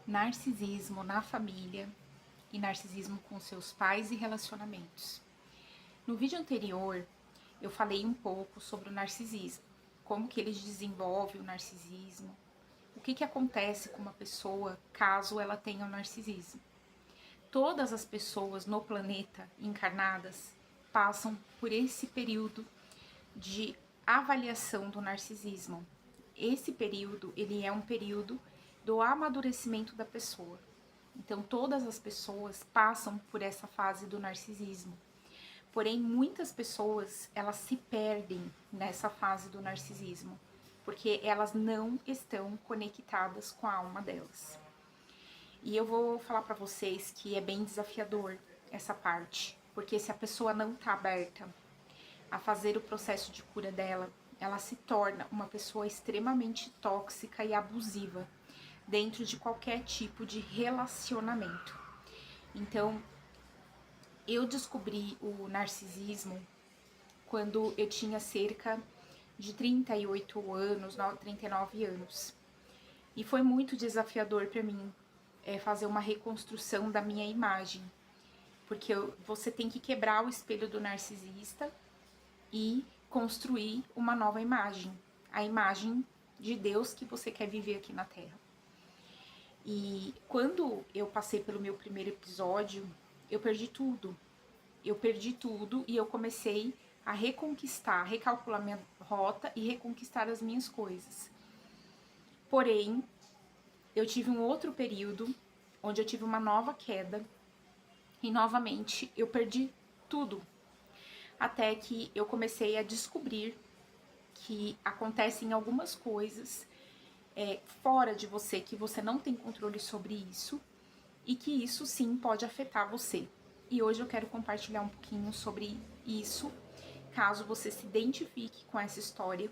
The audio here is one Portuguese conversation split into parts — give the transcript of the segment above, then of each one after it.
narcisismo na família e narcisismo com seus pais e relacionamentos. No vídeo anterior, eu falei um pouco sobre o narcisismo, como que ele desenvolve o narcisismo, o que acontece com uma pessoa caso ela tenha o narcisismo. Todas as pessoas no planeta encarnadas passam por esse período de avaliação do narcisismo. Esse período, ele é um período do amadurecimento da pessoa. Então, todas as pessoas passam por essa fase do narcisismo. Porém, muitas pessoas, elas se perdem nessa fase do narcisismo, porque elas não estão conectadas com a alma delas. E eu vou falar para vocês que é bem desafiador essa parte, porque se a pessoa não tá aberta a fazer o processo de cura dela, ela se torna uma pessoa extremamente tóxica e abusiva dentro de qualquer tipo de relacionamento. Então, eu descobri o narcisismo quando eu tinha cerca de 38 anos, 39 anos. E foi muito desafiador para mim fazer uma reconstrução da minha imagem, porque você tem que quebrar o espelho do narcisista e construir uma nova imagem, a imagem de Deus que você quer viver aqui na Terra. E quando eu passei pelo meu primeiro episódio, eu perdi tudo. Eu perdi tudo e eu comecei a reconquistar, recalcular minha rota e reconquistar as minhas coisas. Porém, eu tive um outro período onde eu tive uma nova queda e novamente eu perdi tudo. Até que eu comecei a descobrir que acontecem algumas coisas fora de você, que você não tem controle sobre isso e que isso sim pode afetar você. E hoje eu quero compartilhar um pouquinho sobre isso, caso você se identifique com essa história,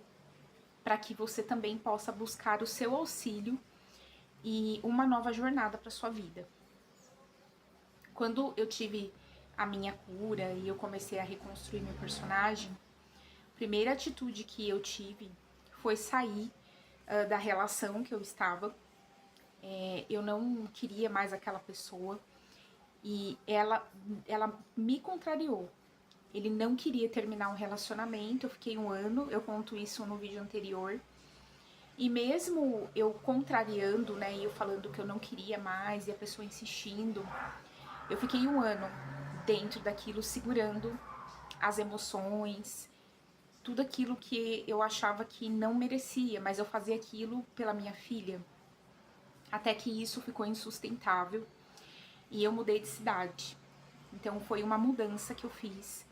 para que você também possa buscar o seu auxílio e uma nova jornada para sua vida. Quando eu tive a minha cura e eu comecei a reconstruir meu personagem, a primeira atitude que eu tive foi sair da relação que eu estava. Eu não queria mais aquela pessoa e ela me contrariou. Ele não queria terminar um relacionamento, eu fiquei 1 ano, eu conto isso no vídeo anterior. E mesmo eu contrariando, né, e eu falando que eu não queria mais e a pessoa insistindo, eu fiquei 1 ano dentro daquilo, segurando as emoções, tudo aquilo que eu achava que não merecia, mas eu fazia aquilo pela minha filha. Até que isso ficou insustentável e eu mudei de cidade. Então foi uma mudança que eu fiz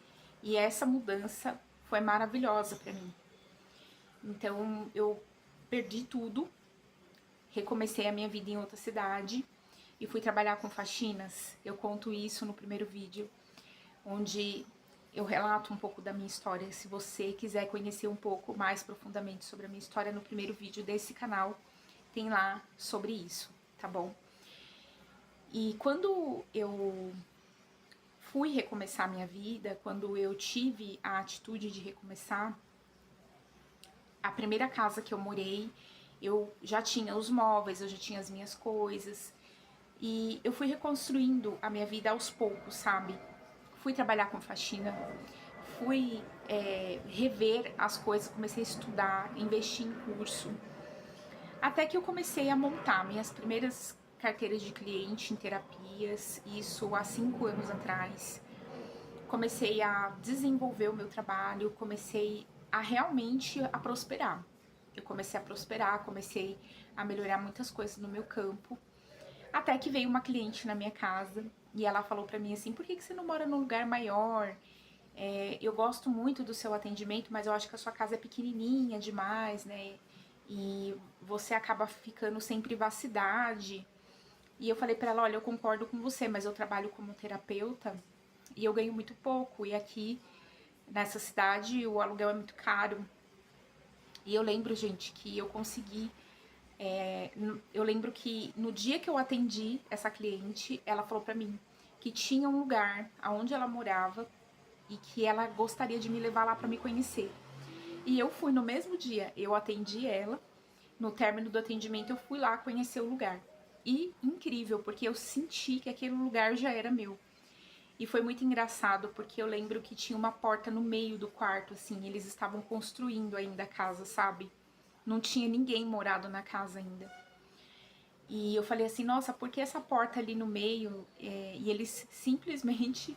e essa mudança foi maravilhosa pra mim. Então eu perdi tudo, recomecei a minha vida em outra cidade e fui trabalhar com faxinas. Eu conto isso no primeiro vídeo, onde eu relato um pouco da minha história. Se você quiser conhecer um pouco mais profundamente sobre a minha história, no primeiro vídeo desse canal tem lá sobre isso, tá bom? E quando eu fui recomeçar a minha vida, quando eu tive a atitude de recomeçar, a primeira casa que eu morei, eu já tinha os móveis, eu já tinha as minhas coisas, e eu fui reconstruindo a minha vida aos poucos, sabe? Fui trabalhar com faxina, fui rever as coisas, comecei a estudar, investir em curso, até que eu comecei a montar minhas primeiras carteiras de cliente em terapias, isso há 5 anos atrás. Comecei a desenvolver o meu trabalho, comecei a realmente a prosperar. Eu comecei a prosperar, comecei a melhorar muitas coisas no meu campo, até que veio uma cliente na minha casa e ela falou pra mim assim: por que você não mora num lugar maior? Eu gosto muito do seu atendimento, mas eu acho que a sua casa é pequenininha demais, né? E você acaba ficando sem privacidade. E eu falei pra ela: olha, eu concordo com você, mas eu trabalho como terapeuta e eu ganho muito pouco. E aqui nessa cidade o aluguel é muito caro. E eu lembro, gente, que eu consegui. Eu lembro que no dia que eu atendi essa cliente, ela falou pra mim que tinha um lugar onde ela morava e que ela gostaria de me levar lá pra me conhecer. E eu fui no mesmo dia, eu atendi ela, no término do atendimento eu fui lá conhecer o lugar. e incrível, porque eu senti que aquele lugar já era meu. E foi muito engraçado, porque eu lembro que tinha uma porta no meio do quarto, assim, eles estavam construindo ainda a casa, sabe? Não tinha ninguém morado na casa ainda. E eu falei assim, nossa, por que essa porta ali no meio? E eles simplesmente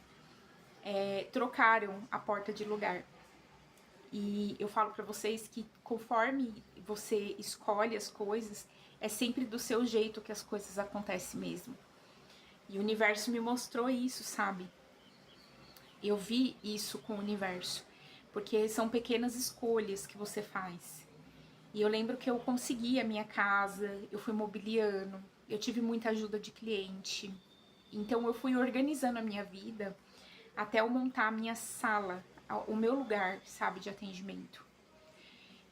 trocaram a porta de lugar. E eu falo pra vocês que conforme você escolhe as coisas, é sempre do seu jeito que as coisas acontecem mesmo. E o universo me mostrou isso, sabe? Eu vi isso com o universo, porque são pequenas escolhas que você faz. E eu lembro que eu consegui a minha casa, eu fui mobiliando, eu tive muita ajuda de cliente. Então eu fui organizando a minha vida até eu montar a minha sala, o meu lugar, sabe, de atendimento.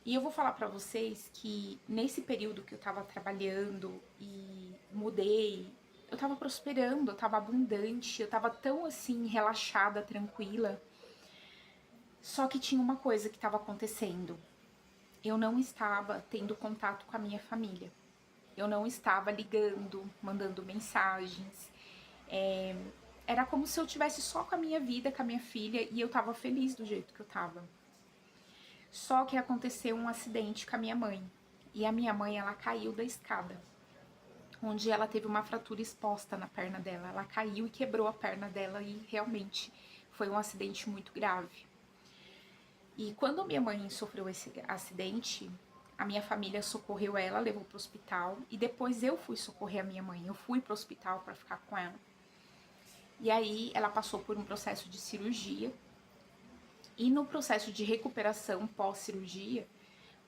E eu vou falar pra vocês que nesse período que eu tava trabalhando e mudei, eu tava prosperando, eu tava abundante, eu tava tão assim relaxada, tranquila. Só que tinha uma coisa que tava acontecendo. Eu não estava tendo contato com a minha família. Eu não estava ligando, mandando mensagens. Era como se eu tivesse só com a minha vida, com a minha filha, e eu tava feliz do jeito que eu tava. Só que aconteceu um acidente com a minha mãe. E a minha mãe, ela caiu da escada, onde ela teve uma fratura exposta na perna dela. Ela caiu e quebrou a perna dela e realmente foi um acidente muito grave. E quando minha mãe sofreu esse acidente, a minha família socorreu ela, levou para o hospital e depois eu fui socorrer a minha mãe. Eu fui para o hospital para ficar com ela. E aí ela passou por um processo de cirurgia. E no processo de recuperação pós-cirurgia,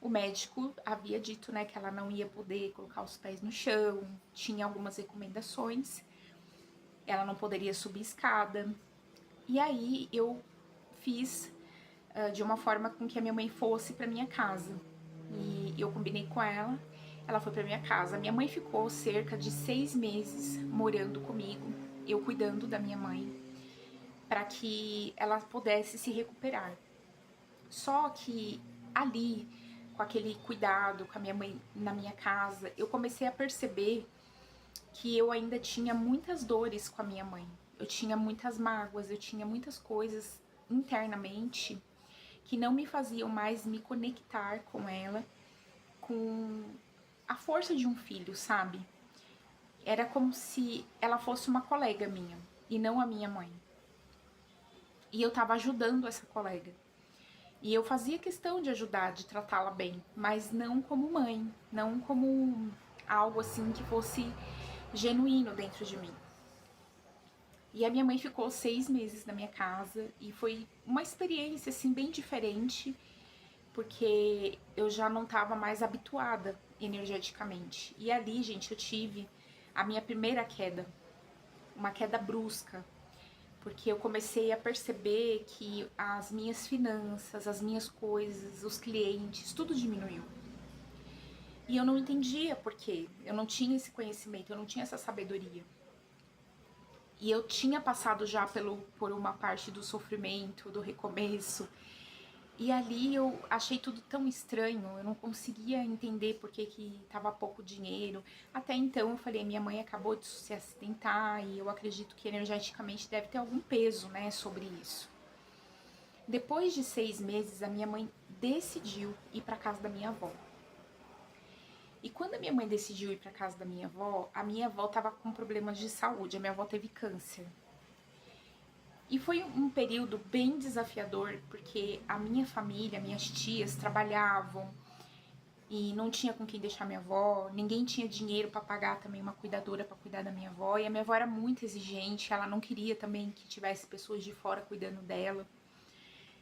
o médico havia dito, né, que ela não ia poder colocar os pés no chão, tinha algumas recomendações, ela não poderia subir escada. E aí eu fiz de uma forma com que a minha mãe fosse para minha casa. E eu combinei com ela, ela foi para minha casa. Minha mãe ficou cerca de 6 meses morando comigo, eu cuidando da minha mãe, para que ela pudesse se recuperar. Só que ali, com aquele cuidado com a minha mãe na minha casa, eu comecei a perceber que eu ainda tinha muitas dores com a minha mãe. Eu tinha muitas mágoas, eu tinha muitas coisas internamente que não me faziam mais me conectar com ela, com a força de um filho, sabe? Era como se ela fosse uma colega minha e não a minha mãe. E eu tava ajudando essa colega. E eu fazia questão de ajudar, de tratá-la bem, mas não como mãe, não como algo assim que fosse genuíno dentro de mim. E a minha mãe ficou 6 meses na minha casa e foi uma experiência assim bem diferente, porque eu já não estava mais habituada energeticamente. E ali, gente, eu tive a minha primeira queda, uma queda brusca, porque eu comecei a perceber que as minhas finanças, as minhas coisas, os clientes, tudo diminuiu. E eu não entendia por quê. Eu não tinha esse conhecimento, eu não tinha essa sabedoria. E eu tinha passado já por uma parte do sofrimento, do recomeço. E ali eu achei tudo tão estranho, eu não conseguia entender por que tava pouco dinheiro. Até então eu falei, minha mãe acabou de se acidentar e eu acredito que energeticamente deve ter algum peso, né, sobre isso. Depois de 6 meses, a minha mãe decidiu ir para casa da minha avó. E quando a minha mãe decidiu ir para casa da minha avó tava com problemas de saúde, a minha avó teve câncer. E foi um período bem desafiador, porque a minha família, minhas tias trabalhavam e não tinha com quem deixar minha avó, ninguém tinha dinheiro para pagar também uma cuidadora para cuidar da minha avó, e a minha avó era muito exigente, ela não queria também que tivesse pessoas de fora cuidando dela.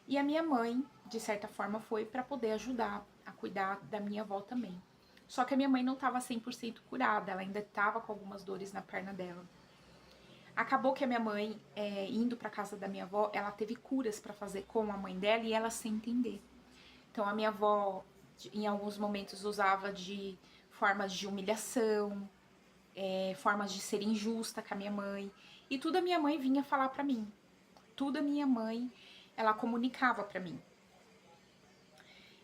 E a minha mãe, de certa forma, foi para poder ajudar a cuidar da minha avó também. Só que a minha mãe não estava 100% curada, ela ainda estava com algumas dores na perna dela. Acabou que a minha mãe, indo para casa da minha avó, ela teve curas para fazer com a mãe dela e ela sem entender. Então a minha avó, em alguns momentos, usava de formas de humilhação, formas de ser injusta com a minha mãe. E tudo a minha mãe vinha falar para mim. Tudo a minha mãe, ela comunicava para mim.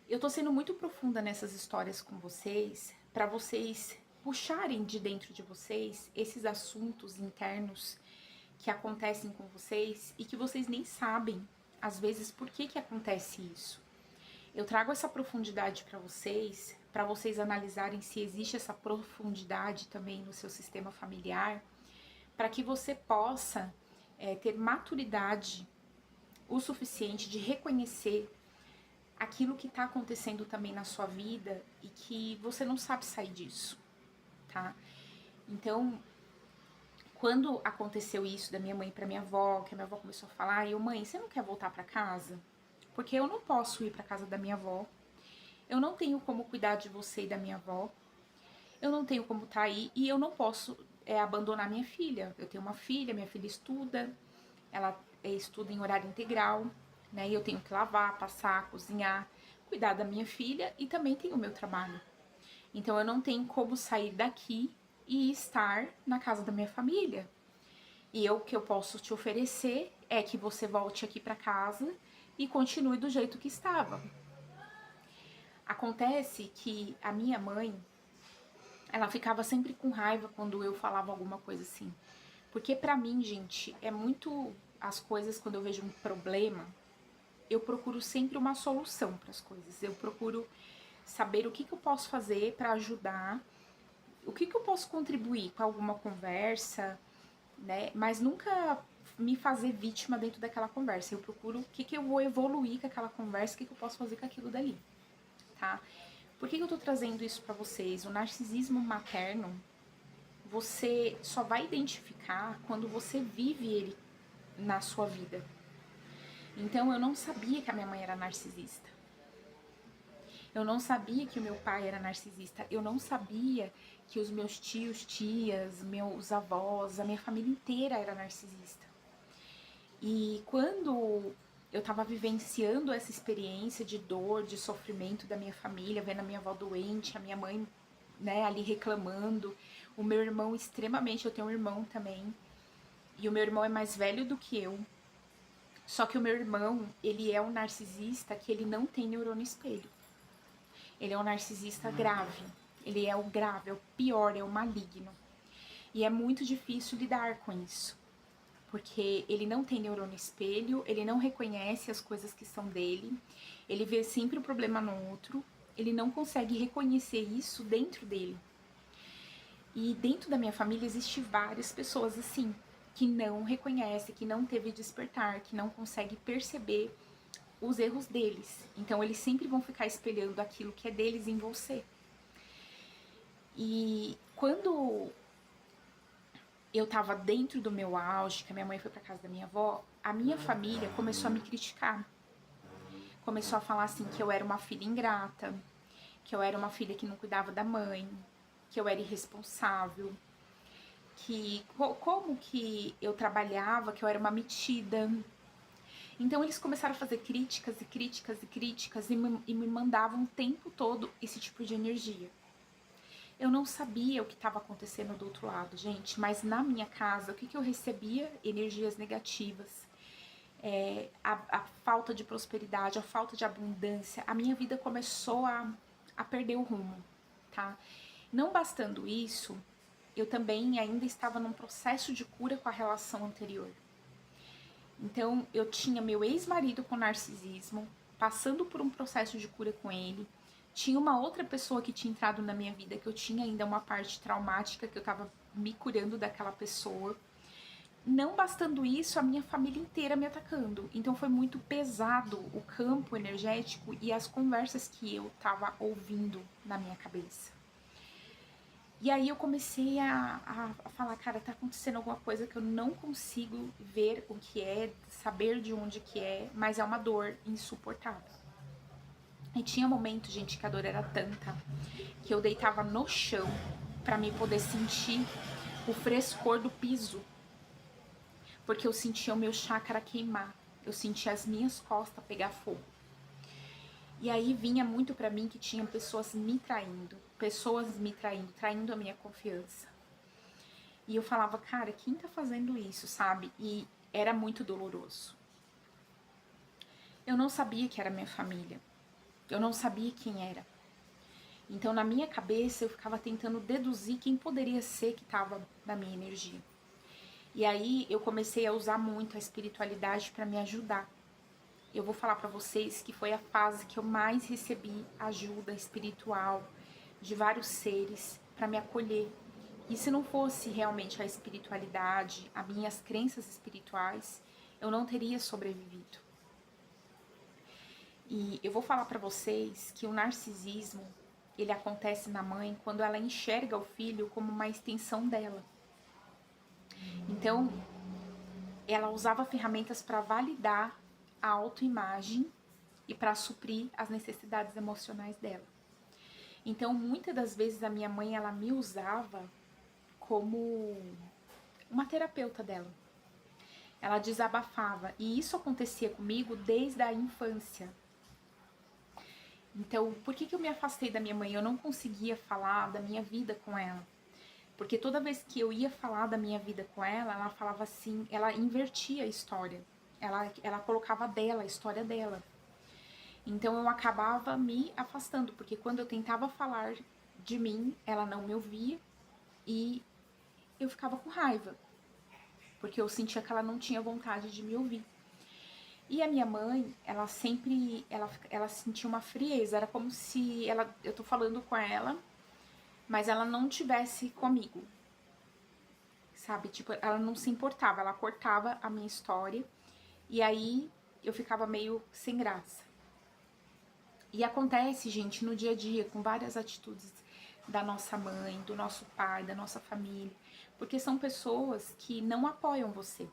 Eu tô sendo muito profunda nessas histórias com vocês, para vocês puxarem de dentro de vocês esses assuntos internos que acontecem com vocês e que vocês nem sabem, às vezes, por que que acontece isso. Eu trago essa profundidade para vocês analisarem se existe essa profundidade também no seu sistema familiar, para que você possa ter maturidade o suficiente de reconhecer aquilo que está acontecendo também na sua vida e que você não sabe sair disso, tá? Então, quando aconteceu isso da minha mãe para minha avó, que a minha avó começou a falar, mãe, você não quer voltar para casa? Porque eu não posso ir para casa da minha avó. Eu não tenho como cuidar de você e da minha avó. Eu não tenho como estar aí e eu não posso abandonar minha filha. Eu tenho uma filha, minha filha estuda, ela estuda em horário integral, né? E eu tenho que lavar, passar, cozinhar, cuidar da minha filha e também tenho o meu trabalho. Então eu não tenho como sair daqui e estar na casa da minha família. E o que eu posso te oferecer é que você volte aqui para casa e continue do jeito que estava. Acontece que a minha mãe, ela ficava sempre com raiva quando eu falava alguma coisa assim. Porque pra mim, gente, é muito as coisas, quando eu vejo um problema, eu procuro sempre uma solução para as coisas. Eu procuro saber o que eu posso fazer para ajudar, o que eu posso contribuir com alguma conversa, né? Mas nunca me fazer vítima dentro daquela conversa. Eu procuro o que eu vou evoluir com aquela conversa, o que eu posso fazer com aquilo dali, tá? Por que eu tô trazendo isso para vocês? O narcisismo materno, você só vai identificar quando você vive ele na sua vida. Então eu não sabia que a minha mãe era narcisista. Eu não sabia que o meu pai era narcisista. Eu não sabia que os meus tios, tias, meus avós, a minha família inteira era narcisista. E quando eu tava vivenciando essa experiência de dor, de sofrimento da minha família, vendo a minha avó doente, a minha mãe, né, ali reclamando, o meu irmão extremamente, eu tenho um irmão também, e o meu irmão é mais velho do que eu. Só que o meu irmão, ele é um narcisista que ele não tem neurônio espelho. Ele é um narcisista grave. Ele é o grave, é o pior, é o maligno. E é muito difícil lidar com isso. Porque ele não tem neurônio espelho, ele não reconhece as coisas que são dele, ele vê sempre o problema no outro, ele não consegue reconhecer isso dentro dele. E dentro da minha família existe várias pessoas assim, que não reconhece, que não teve despertar, que não consegue perceber os erros deles. Então eles sempre vão ficar espelhando aquilo que é deles em você. E quando eu tava dentro do meu auge, que a minha mãe foi pra casa da minha avó, a minha família começou a me criticar. Começou a falar assim que eu era uma filha ingrata, que eu era uma filha que não cuidava da mãe, que eu era irresponsável, que como que eu trabalhava, que eu era uma metida. Então eles começaram a fazer críticas e críticas e críticas e me mandavam o tempo todo esse tipo de energia. Eu não sabia o que estava acontecendo do outro lado, gente, mas na minha casa, o que eu recebia? Energias negativas, a falta de prosperidade, a falta de abundância. A minha vida começou a perder o rumo, tá? Não bastando isso, eu também ainda estava num processo de cura com a relação anterior. Então, eu tinha meu ex-marido com narcisismo, passando por um processo de cura com ele. Tinha uma outra pessoa que tinha entrado na minha vida, que eu tinha ainda uma parte traumática, que eu tava me curando daquela pessoa. Não bastando isso, a minha família inteira me atacando. Então foi muito pesado o campo energético e as conversas que eu tava ouvindo na minha cabeça. E aí eu comecei a falar, cara, tá acontecendo alguma coisa que eu não consigo ver o que é, saber de onde que é, mas é uma dor insuportável. E tinha momentos, gente, que a dor era tanta que eu deitava no chão pra me poder sentir o frescor do piso, porque eu sentia o meu chakra queimar, eu sentia as minhas costas pegar fogo. E aí vinha muito pra mim que tinham pessoas me traindo, traindo a minha confiança. E eu falava, cara, quem tá fazendo isso, sabe? E era muito doloroso. Eu não sabia que era minha família. Eu não sabia quem era. Então, na minha cabeça, eu ficava tentando deduzir quem poderia ser que estava na minha energia. E aí, eu comecei a usar muito a espiritualidade para me ajudar. Eu vou falar para vocês que foi a fase que eu mais recebi ajuda espiritual de vários seres para me acolher. E se não fosse realmente a espiritualidade, as minhas crenças espirituais, eu não teria sobrevivido. E eu vou falar para vocês que o narcisismo, ele acontece na mãe quando ela enxerga o filho como uma extensão dela. Então, ela usava ferramentas para validar a autoimagem e para suprir as necessidades emocionais dela. Então, muitas das vezes a minha mãe, ela me usava como uma terapeuta dela. Ela desabafava, e isso acontecia comigo desde a infância. Então, por que eu me afastei da minha mãe? Eu não conseguia falar da minha vida com ela. Porque toda vez que eu ia falar da minha vida com ela falava assim, ela invertia a história. Ela colocava dela, a história dela. Então eu acabava me afastando, porque quando eu tentava falar de mim, ela não me ouvia e eu ficava com raiva, porque eu sentia que ela não tinha vontade de me ouvir. E a minha mãe, ela sempre, ela sentia uma frieza, era como se eu tô falando com ela, mas ela não tivesse comigo, sabe? Tipo, ela não se importava, ela cortava a minha história e aí eu ficava meio sem graça. E acontece, gente, no dia a dia, com várias atitudes da nossa mãe, do nosso pai, da nossa família, porque são pessoas que não apoiam você.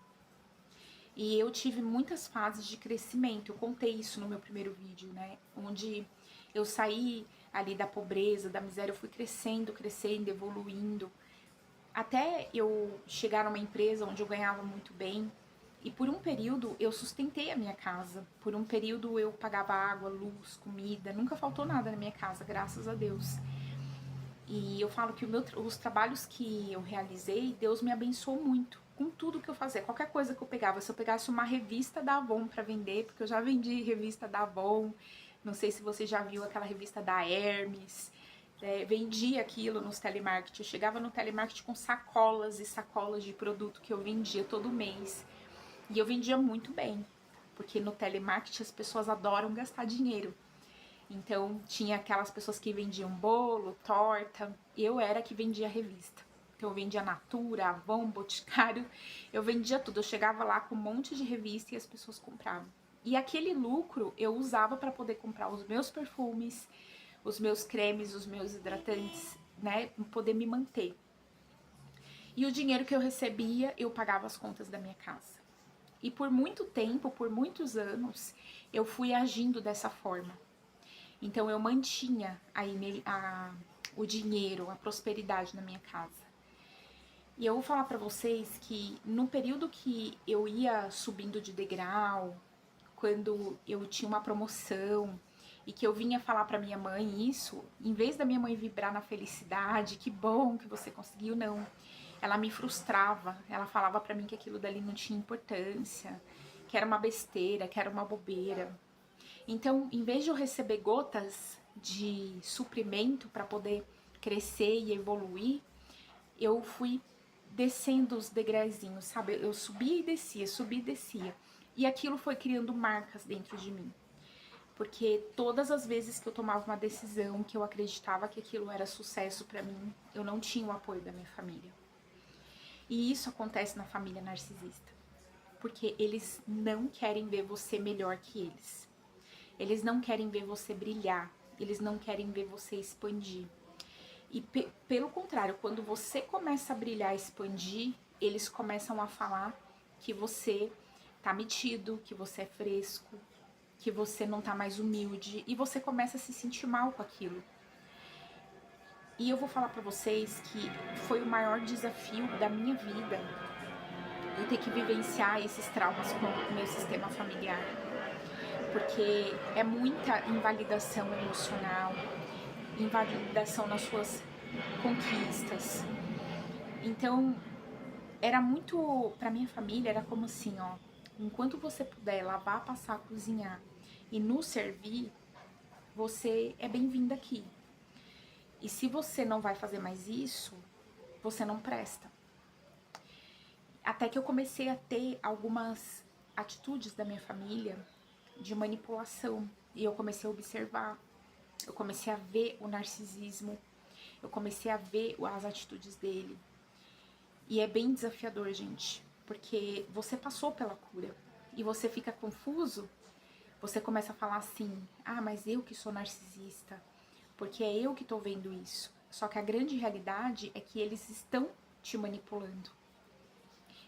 E eu tive muitas fases de crescimento, eu contei isso no meu primeiro vídeo, né? Onde eu saí ali da pobreza, da miséria, eu fui crescendo, evoluindo, até eu chegar numa empresa onde eu ganhava muito bem. E por um período eu sustentei a minha casa. Por um período eu pagava água, luz, comida. Nunca faltou nada na minha casa, graças a Deus. E eu falo que os trabalhos que eu realizei, Deus me abençoou muito com tudo que eu fazia. Qualquer coisa que eu pegava, se eu pegasse uma revista da Avon para vender, porque eu já vendi revista da Avon. Não sei se você já viu aquela revista da Hermes. Vendia aquilo nos telemarketing. Eu chegava no telemarketing com sacolas e sacolas de produto que eu vendia todo mês. E eu vendia muito bem, porque no telemarketing as pessoas adoram gastar dinheiro. Então tinha aquelas pessoas que vendiam bolo, torta, eu era que vendia revista. Então eu vendia Natura, Avon, Boticário, eu vendia tudo. Eu chegava lá com um monte de revista e as pessoas compravam. E aquele lucro eu usava para poder comprar os meus perfumes, os meus cremes, os meus hidratantes, né, poder me manter. E o dinheiro que eu recebia, eu pagava as contas da minha casa. E por muito tempo, por muitos anos, eu fui agindo dessa forma. Então eu mantinha o dinheiro, a prosperidade na minha casa. E eu vou falar pra vocês que no período que eu ia subindo de degrau, quando eu tinha uma promoção e que eu vinha falar pra minha mãe isso, em vez da minha mãe vibrar na felicidade, que bom que você conseguiu, não. Ela me frustrava, ela falava pra mim que aquilo dali não tinha importância, que era uma besteira, que era uma bobeira. Então, em vez de eu receber gotas de suprimento para poder crescer e evoluir, eu fui descendo os degraizinhos, sabe? Eu subia e descia, subia e descia. E aquilo foi criando marcas dentro de mim. Porque todas as vezes que eu tomava uma decisão, que eu acreditava que aquilo era sucesso para mim, eu não tinha o apoio da minha família. E isso acontece na família narcisista. Porque eles não querem ver você melhor que eles. Eles não querem ver você brilhar. Eles não querem ver você expandir. E pelo contrário, quando você começa a brilhar, expandir, eles começam a falar que você tá metido, que você é fresco, que você não tá mais humilde. E você começa a se sentir mal com aquilo. E eu vou falar pra vocês que foi o maior desafio da minha vida eu ter que vivenciar esses traumas com o meu sistema familiar. Porque é muita invalidação emocional, invalidação nas suas conquistas. Então, era muito, pra minha família, era como assim, ó, enquanto você puder lavar, passar, cozinhar e nos servir, você é bem-vinda aqui. E se você não vai fazer mais isso, você não presta. Até que eu comecei a ter algumas atitudes da minha família de manipulação. E eu comecei a observar, eu comecei a ver o narcisismo, eu comecei a ver as atitudes dele. E é bem desafiador, gente, porque você passou pela cura e você fica confuso, você começa a falar assim: ah, mas eu que sou narcisista, porque é eu que tô vendo isso. Só que a grande realidade é que eles estão te manipulando.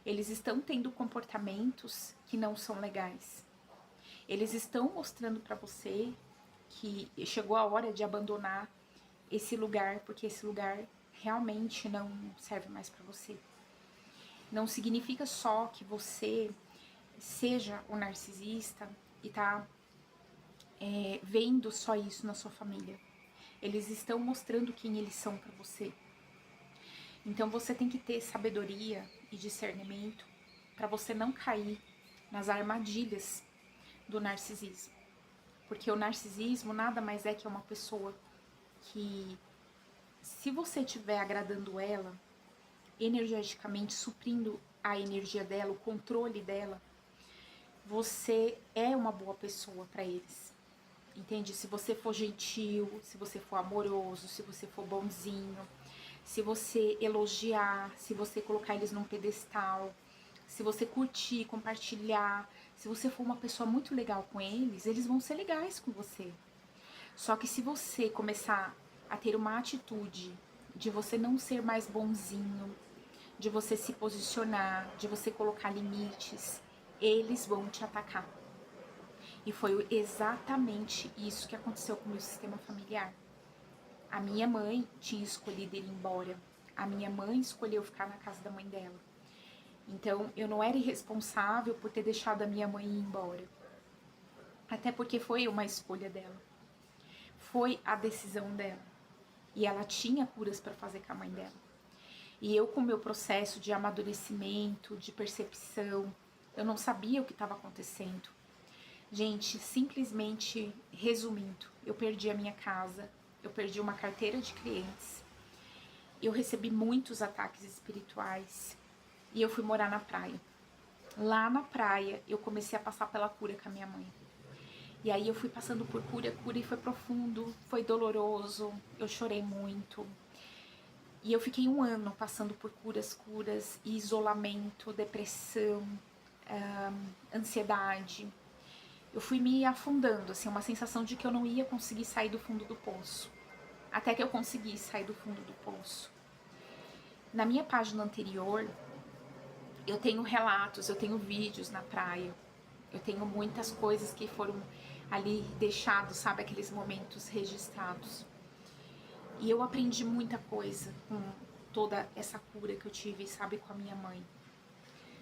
Eles estão tendo comportamentos que não são legais. Eles estão mostrando para você que chegou a hora de abandonar esse lugar, porque esse lugar realmente não serve mais para você. Não significa só que você seja o narcisista e tá vendo só isso na sua família. Eles estão mostrando quem eles são para você. Então você tem que ter sabedoria e discernimento para você não cair nas armadilhas do narcisismo. Porque o narcisismo nada mais é que uma pessoa que, se você estiver agradando ela, energeticamente suprindo a energia dela, o controle dela, você é uma boa pessoa para eles. Entende? Se você for gentil, se você for amoroso, se você for bonzinho, se você elogiar, se você colocar eles num pedestal, se você curtir, compartilhar, se você for uma pessoa muito legal com eles, eles vão ser legais com você. Só que se você começar a ter uma atitude de você não ser mais bonzinho, de você se posicionar, de você colocar limites, eles vão te atacar. E foi exatamente isso que aconteceu com o meu sistema familiar. A minha mãe tinha escolhido ir embora. A minha mãe escolheu ficar na casa da mãe dela. Então, eu não era irresponsável por ter deixado a minha mãe ir embora. Até porque foi uma escolha dela. Foi a decisão dela. E ela tinha curas para fazer com a mãe dela. E eu, com o meu processo de amadurecimento, de percepção, eu não sabia o que estava acontecendo. Gente, simplesmente resumindo, eu perdi a minha casa, eu perdi uma carteira de clientes, eu recebi muitos ataques espirituais e eu fui morar na praia. Lá na praia, eu comecei a passar pela cura com a minha mãe. E aí eu fui passando por cura e foi profundo, foi doloroso, eu chorei muito. E eu fiquei um ano passando por curas, isolamento, depressão, ansiedade. Eu fui me afundando, assim, uma sensação de que eu não ia conseguir sair do fundo do poço. Até que eu consegui sair do fundo do poço. Na minha página anterior, eu tenho relatos, eu tenho vídeos na praia. Eu tenho muitas coisas que foram ali deixados, sabe, aqueles momentos registrados. E eu aprendi muita coisa com toda essa cura que eu tive, sabe, com a minha mãe.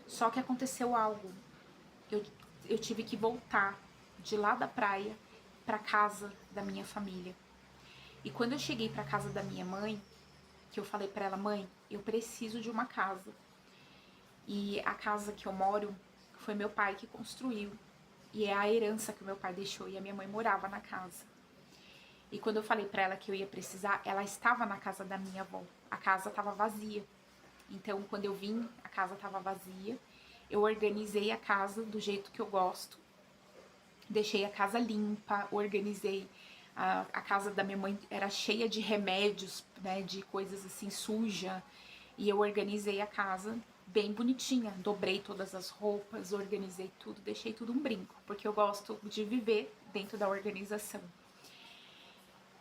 Só que aconteceu algo. Eu tive que voltar de lá da praia para casa da minha família. E quando eu cheguei para casa da minha mãe, que eu falei para ela: mãe, eu preciso de uma casa. E a casa que eu moro foi meu pai que construiu. E é a herança que o meu pai deixou. E a minha mãe morava na casa. E quando eu falei para ela que eu ia precisar, ela estava na casa da minha avó. A casa estava vazia. Então, quando eu vim, a casa estava vazia. Eu organizei a casa do jeito que eu gosto. Deixei a casa limpa, organizei. A casa da minha mãe era cheia de remédios, né, de coisas assim, suja. E eu organizei a casa bem bonitinha. Dobrei todas as roupas, organizei tudo, deixei tudo um brinco. Porque eu gosto de viver dentro da organização.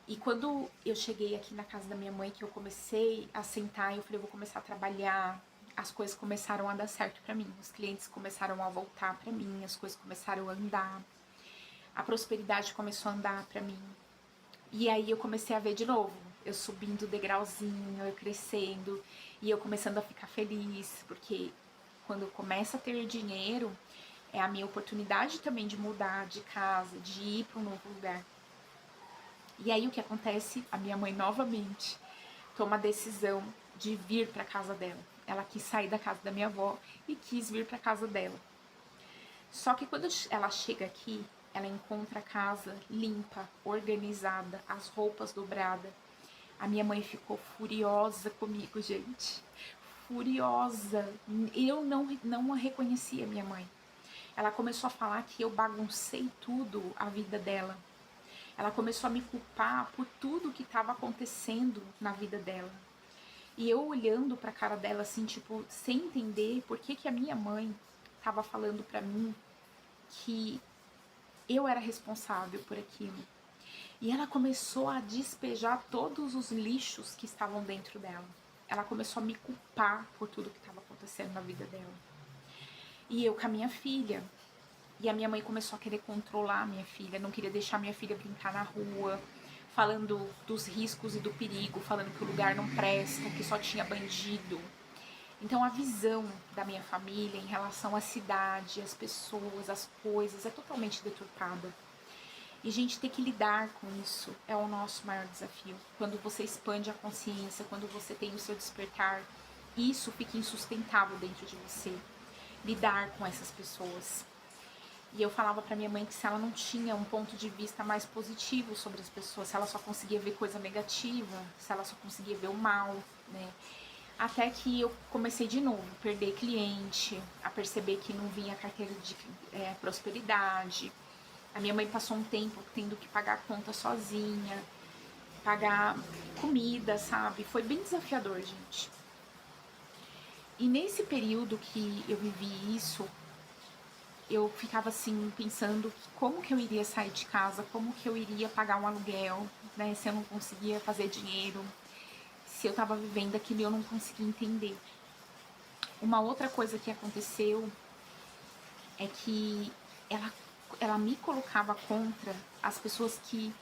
E quando eu cheguei aqui na casa da minha mãe, que eu comecei a sentar, eu falei: eu vou começar a trabalhar. As coisas começaram a dar certo pra mim. Os clientes começaram a voltar pra mim, as coisas começaram a andar. A prosperidade começou a andar pra mim. E aí eu comecei a ver de novo, eu subindo o degrauzinho, eu crescendo, e eu começando a ficar feliz, porque quando começa a ter dinheiro, é a minha oportunidade também de mudar de casa, de ir para um novo lugar. E aí o que acontece? A minha mãe novamente toma a decisão de vir para casa dela. Ela quis sair da casa da minha avó e quis vir para casa dela. Só que quando ela chega aqui, ela encontra a casa limpa, organizada, as roupas dobradas. A minha mãe ficou furiosa comigo, gente. Furiosa. Eu não a reconhecia, minha mãe. Ela começou a falar que eu baguncei tudo a vida dela. Ela começou a me culpar por tudo que estava acontecendo na vida dela. E eu olhando pra cara dela assim, tipo, sem entender por que a minha mãe estava falando pra mim que eu era responsável por aquilo. E ela começou a despejar todos os lixos que estavam dentro dela. Ela começou a me culpar por tudo que estava acontecendo na vida dela. E eu com a minha filha. E a minha mãe começou a querer controlar a minha filha, não queria deixar minha filha brincar na rua, falando dos riscos e do perigo, falando que o lugar não presta, que só tinha bandido. Então a visão da minha família em relação à cidade, às pessoas, às coisas é totalmente deturpada. E a gente tem que lidar com isso, é o nosso maior desafio. Quando você expande a consciência, quando você tem o seu despertar, isso fica insustentável dentro de você. Lidar com essas pessoas. E eu falava pra minha mãe que se ela não tinha um ponto de vista mais positivo sobre as pessoas, se ela só conseguia ver coisa negativa, se ela só conseguia ver o mal, né? Até que eu comecei de novo a perder cliente, a perceber que não vinha carteira de prosperidade. A minha mãe passou um tempo tendo que pagar a conta sozinha, pagar comida, sabe? Foi bem desafiador, gente. E nesse período que eu vivi isso, eu ficava assim, pensando como que eu iria sair de casa, como que eu iria pagar um aluguel, né? Se eu não conseguia fazer dinheiro, se eu tava vivendo aquilo e eu não conseguia entender. Uma outra coisa que aconteceu é que ela me colocava contra as pessoas que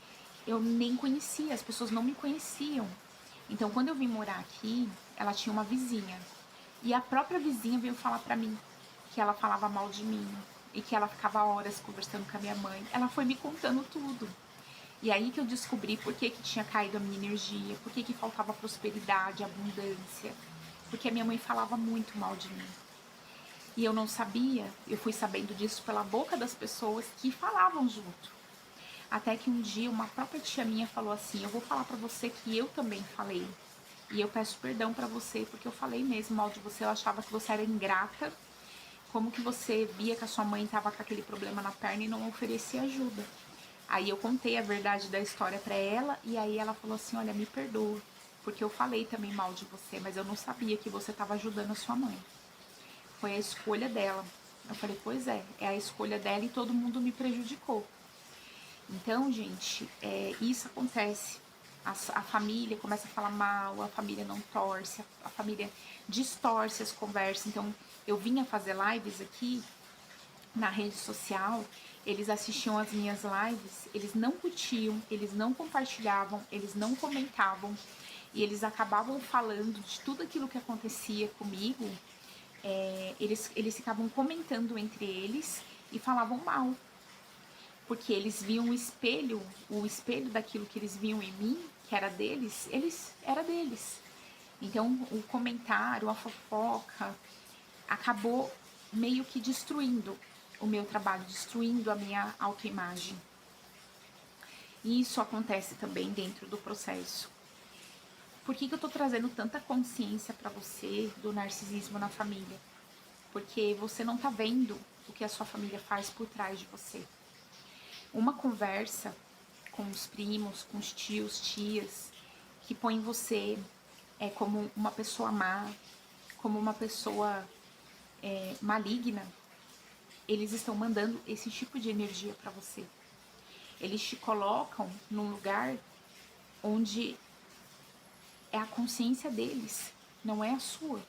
eu nem conhecia, as pessoas não me conheciam. Então, quando eu vim morar aqui, ela tinha uma vizinha. E a própria vizinha veio falar pra mim que ela falava mal de mim e que ela ficava horas conversando com a minha mãe. Ela foi me contando tudo. E aí que eu descobri por que tinha caído a minha energia, por que faltava prosperidade, abundância. Porque a minha mãe falava muito mal de mim. E eu não sabia, eu fui sabendo disso pela boca das pessoas que falavam junto. Até que um dia uma própria tia minha falou assim: eu vou falar pra você que eu também falei. E eu peço perdão pra você porque eu falei mesmo mal de você, eu achava que você era ingrata. Como que você via que a sua mãe tava com aquele problema na perna e não oferecia ajuda. Aí eu contei a verdade da história pra ela e aí ela falou assim: olha, me perdoa, porque eu falei também mal de você, mas eu não sabia que você tava ajudando a sua mãe. Foi a escolha dela. Eu falei, pois é a escolha dela e todo mundo me prejudicou. Então, gente, isso acontece. A família começa a falar mal, a família não torce, a família distorce as conversas. Então, eu vinha fazer lives aqui na rede social, eles assistiam as minhas lives, eles não curtiam, eles não compartilhavam, eles não comentavam, e eles acabavam falando de tudo aquilo que acontecia comigo. Eles ficavam comentando entre eles e falavam mal, porque eles viam o espelho daquilo que eles viam em mim, que era deles, era deles. Então o comentário, a fofoca, acabou meio que destruindo o meu trabalho, destruindo a minha autoimagem. E isso acontece também dentro do processo. Por que eu tô trazendo tanta consciência para você do narcisismo na família? Porque você não tá vendo o que a sua família faz por trás de você. Uma conversa com os primos, com os tios, tias, que põe você como uma pessoa má, como uma pessoa maligna, eles estão mandando esse tipo de energia para você. Eles te colocam num lugar onde é a consciência deles, não é a sua.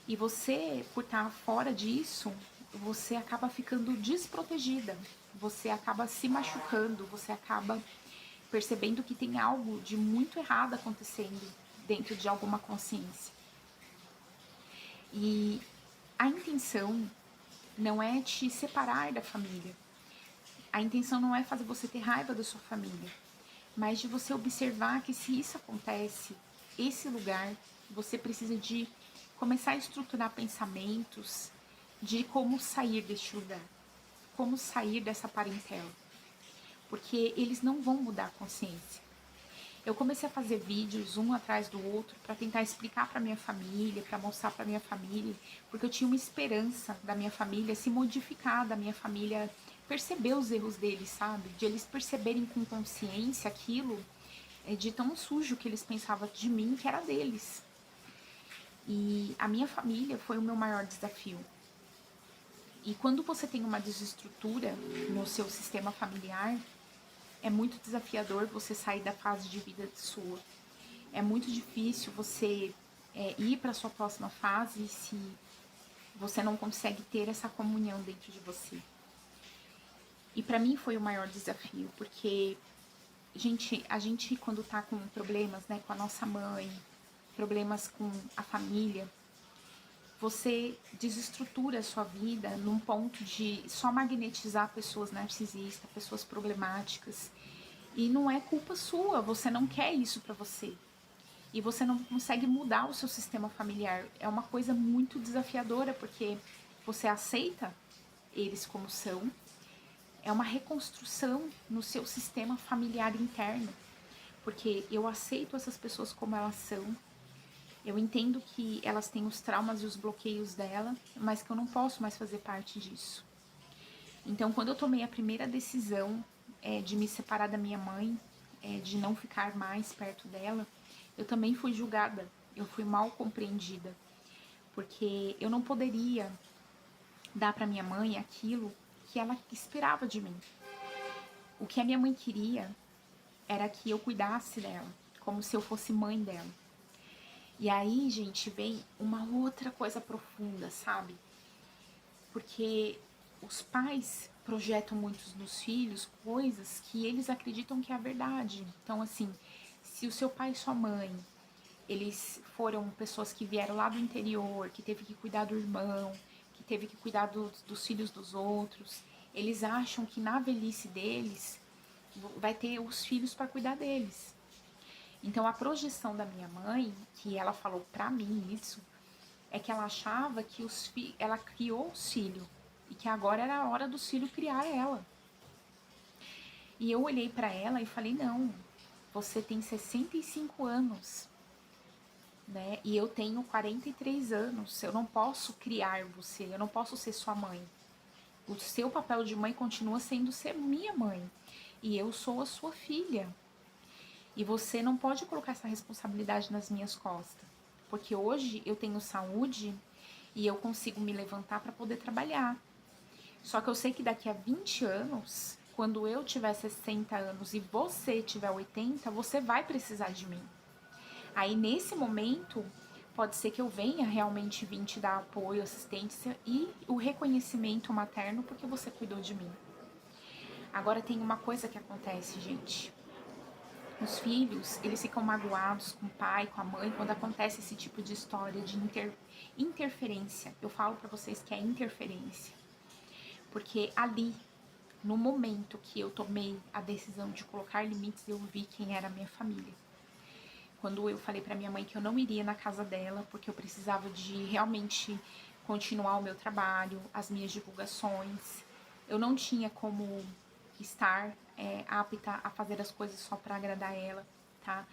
E você, por estar fora disso, você acaba ficando desprotegida, você acaba se machucando, você acaba percebendo que tem algo de muito errado acontecendo dentro de alguma consciência. E a intenção não é te separar da família. A intenção não é fazer você ter raiva da sua família, mas de você observar que se isso acontece, esse lugar, você precisa de começar a estruturar pensamentos de como sair deste lugar, como sair dessa parentela, porque eles não vão mudar a consciência. eu comecei a fazer vídeos um atrás do outro para tentar explicar para minha família, para mostrar para minha família, porque eu tinha uma esperança da minha família se modificar, da minha família perceber os erros deles, sabe? De eles perceberem com consciência aquilo, de tão sujo que eles pensavam de mim, que era deles. E a minha família foi o meu maior desafio. E quando você tem uma desestrutura no seu sistema familiar, é muito desafiador você sair da fase de vida sua. É muito difícil você ir para a sua próxima fase se você não consegue ter essa comunhão dentro de você. E para mim foi o maior desafio, porque a gente quando tá com problemas, né, com a nossa mãe, problemas com a família, você desestrutura a sua vida num ponto de só magnetizar pessoas narcisistas, pessoas problemáticas. E não é culpa sua, você não quer isso pra você. E você não consegue mudar o seu sistema familiar. É uma coisa muito desafiadora, porque você aceita eles como são. É uma reconstrução no seu sistema familiar interno. Porque eu aceito essas pessoas como elas são. Eu entendo que elas têm os traumas e os bloqueios dela, mas que eu não posso mais fazer parte disso. Então, quando eu tomei a primeira decisão de me separar da minha mãe, de não ficar mais perto dela, eu também fui julgada, eu fui mal compreendida, porque eu não poderia dar para minha mãe aquilo que ela esperava de mim. O que a minha mãe queria era que eu cuidasse dela, como se eu fosse mãe dela. E aí, gente, vem uma outra coisa profunda, sabe? Porque os pais projetam muito nos filhos coisas que eles acreditam que é a verdade. Então, assim, se o seu pai e sua mãe, eles foram pessoas que vieram lá do interior, que teve que cuidar do irmão, que teve que cuidar dos filhos dos outros, eles acham que na velhice deles vai ter os filhos para cuidar deles. Então, a projeção da minha mãe, que ela falou pra mim isso, é que ela achava que ela criou os filhos e que agora era a hora dos filhos criar ela. E eu olhei pra ela e falei: não, você tem 65 anos, né? E eu tenho 43 anos. Eu não posso criar você, eu não posso ser sua mãe. O seu papel de mãe continua sendo ser minha mãe. E eu sou a sua filha. E você não pode colocar essa responsabilidade nas minhas costas. Porque hoje eu tenho saúde e eu consigo me levantar para poder trabalhar. Só que eu sei que daqui a 20 anos, quando eu tiver 60 anos e você tiver 80, você vai precisar de mim. Aí nesse momento, pode ser que eu venha realmente vir te dar apoio, assistência e o reconhecimento materno porque você cuidou de mim. Agora tem uma coisa que acontece, gente. Os filhos, eles ficam magoados com o pai, com a mãe, quando acontece esse tipo de história de interferência. Eu falo pra vocês que é interferência. Porque ali, no momento que eu tomei a decisão de colocar limites, eu vi quem era a minha família. Quando eu falei pra minha mãe que eu não iria na casa dela, porque eu precisava de realmente continuar o meu trabalho, as minhas divulgações. Eu não tinha como estar apta a fazer as coisas só para agradar ela, tá?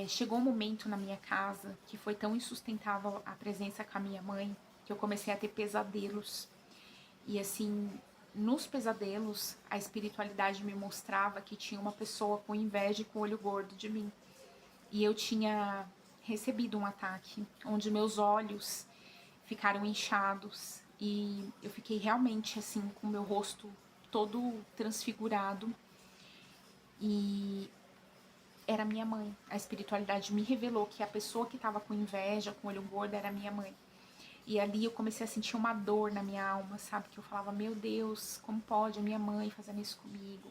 Chegou um momento na minha casa que foi tão insustentável a presença com a minha mãe que eu comecei a ter pesadelos. E assim, nos pesadelos, a espiritualidade me mostrava que tinha uma pessoa com inveja e com olho gordo de mim. E eu tinha recebido um ataque onde meus olhos ficaram inchados e eu fiquei realmente assim com meu rosto todo transfigurado e era minha mãe. A espiritualidade me revelou que a pessoa que estava com inveja, com olho gordo, era minha mãe. E ali eu comecei a sentir uma dor na minha alma, sabe? Que eu falava, meu Deus, como pode a minha mãe fazendo isso comigo?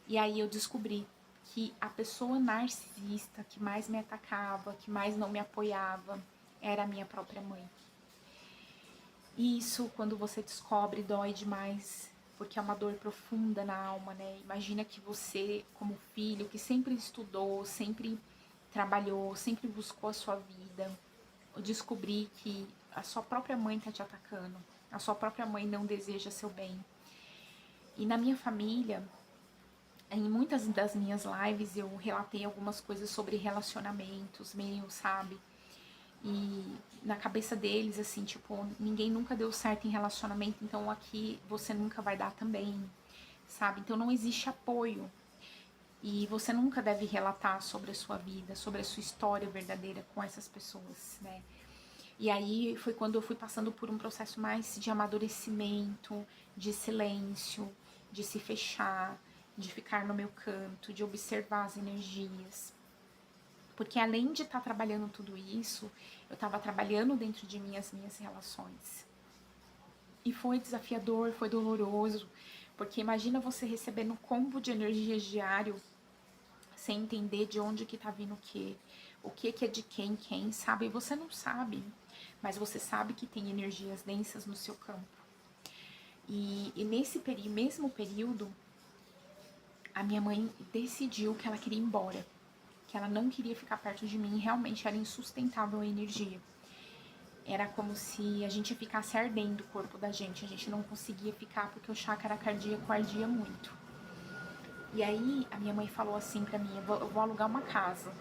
E aí eu descobri que a pessoa narcisista que mais me atacava, que mais não me apoiava, era a minha própria mãe. E isso, quando você descobre, dói demais, porque é uma dor profunda na alma, né? Imagina que você, como filho, que sempre estudou, sempre trabalhou, sempre buscou a sua vida, descobrir que a sua própria mãe tá te atacando, a sua própria mãe não deseja seu bem. E na minha família, Em muitas das minhas lives eu relatei algumas coisas sobre relacionamentos, meio, sabe? E na cabeça deles, assim, tipo, ninguém nunca deu certo em relacionamento, então aqui você nunca vai dar também, sabe? Então não existe apoio. E você nunca deve relatar sobre a sua vida, sobre a sua história verdadeira com essas pessoas, né? E aí foi quando eu fui passando por um processo mais de amadurecimento, de silêncio, de se fechar, de ficar no meu canto, de observar as energias. Porque além de estar trabalhando tudo isso, eu estava trabalhando dentro de mim as minhas relações. E foi desafiador, foi doloroso, porque imagina você recebendo um combo de energias diário, sem entender de onde que tá vindo o que é de quem, sabe? E você não sabe, mas você sabe que tem energias densas no seu campo. E nesse mesmo período, a minha mãe decidiu que ela queria ir embora, que ela não queria ficar perto de mim, realmente era insustentável a energia. Era como se a gente ficasse ardendo o corpo da gente, a gente não conseguia ficar porque o chakra cardíaco ardia muito. E aí a minha mãe falou assim pra mim, eu vou alugar uma casa.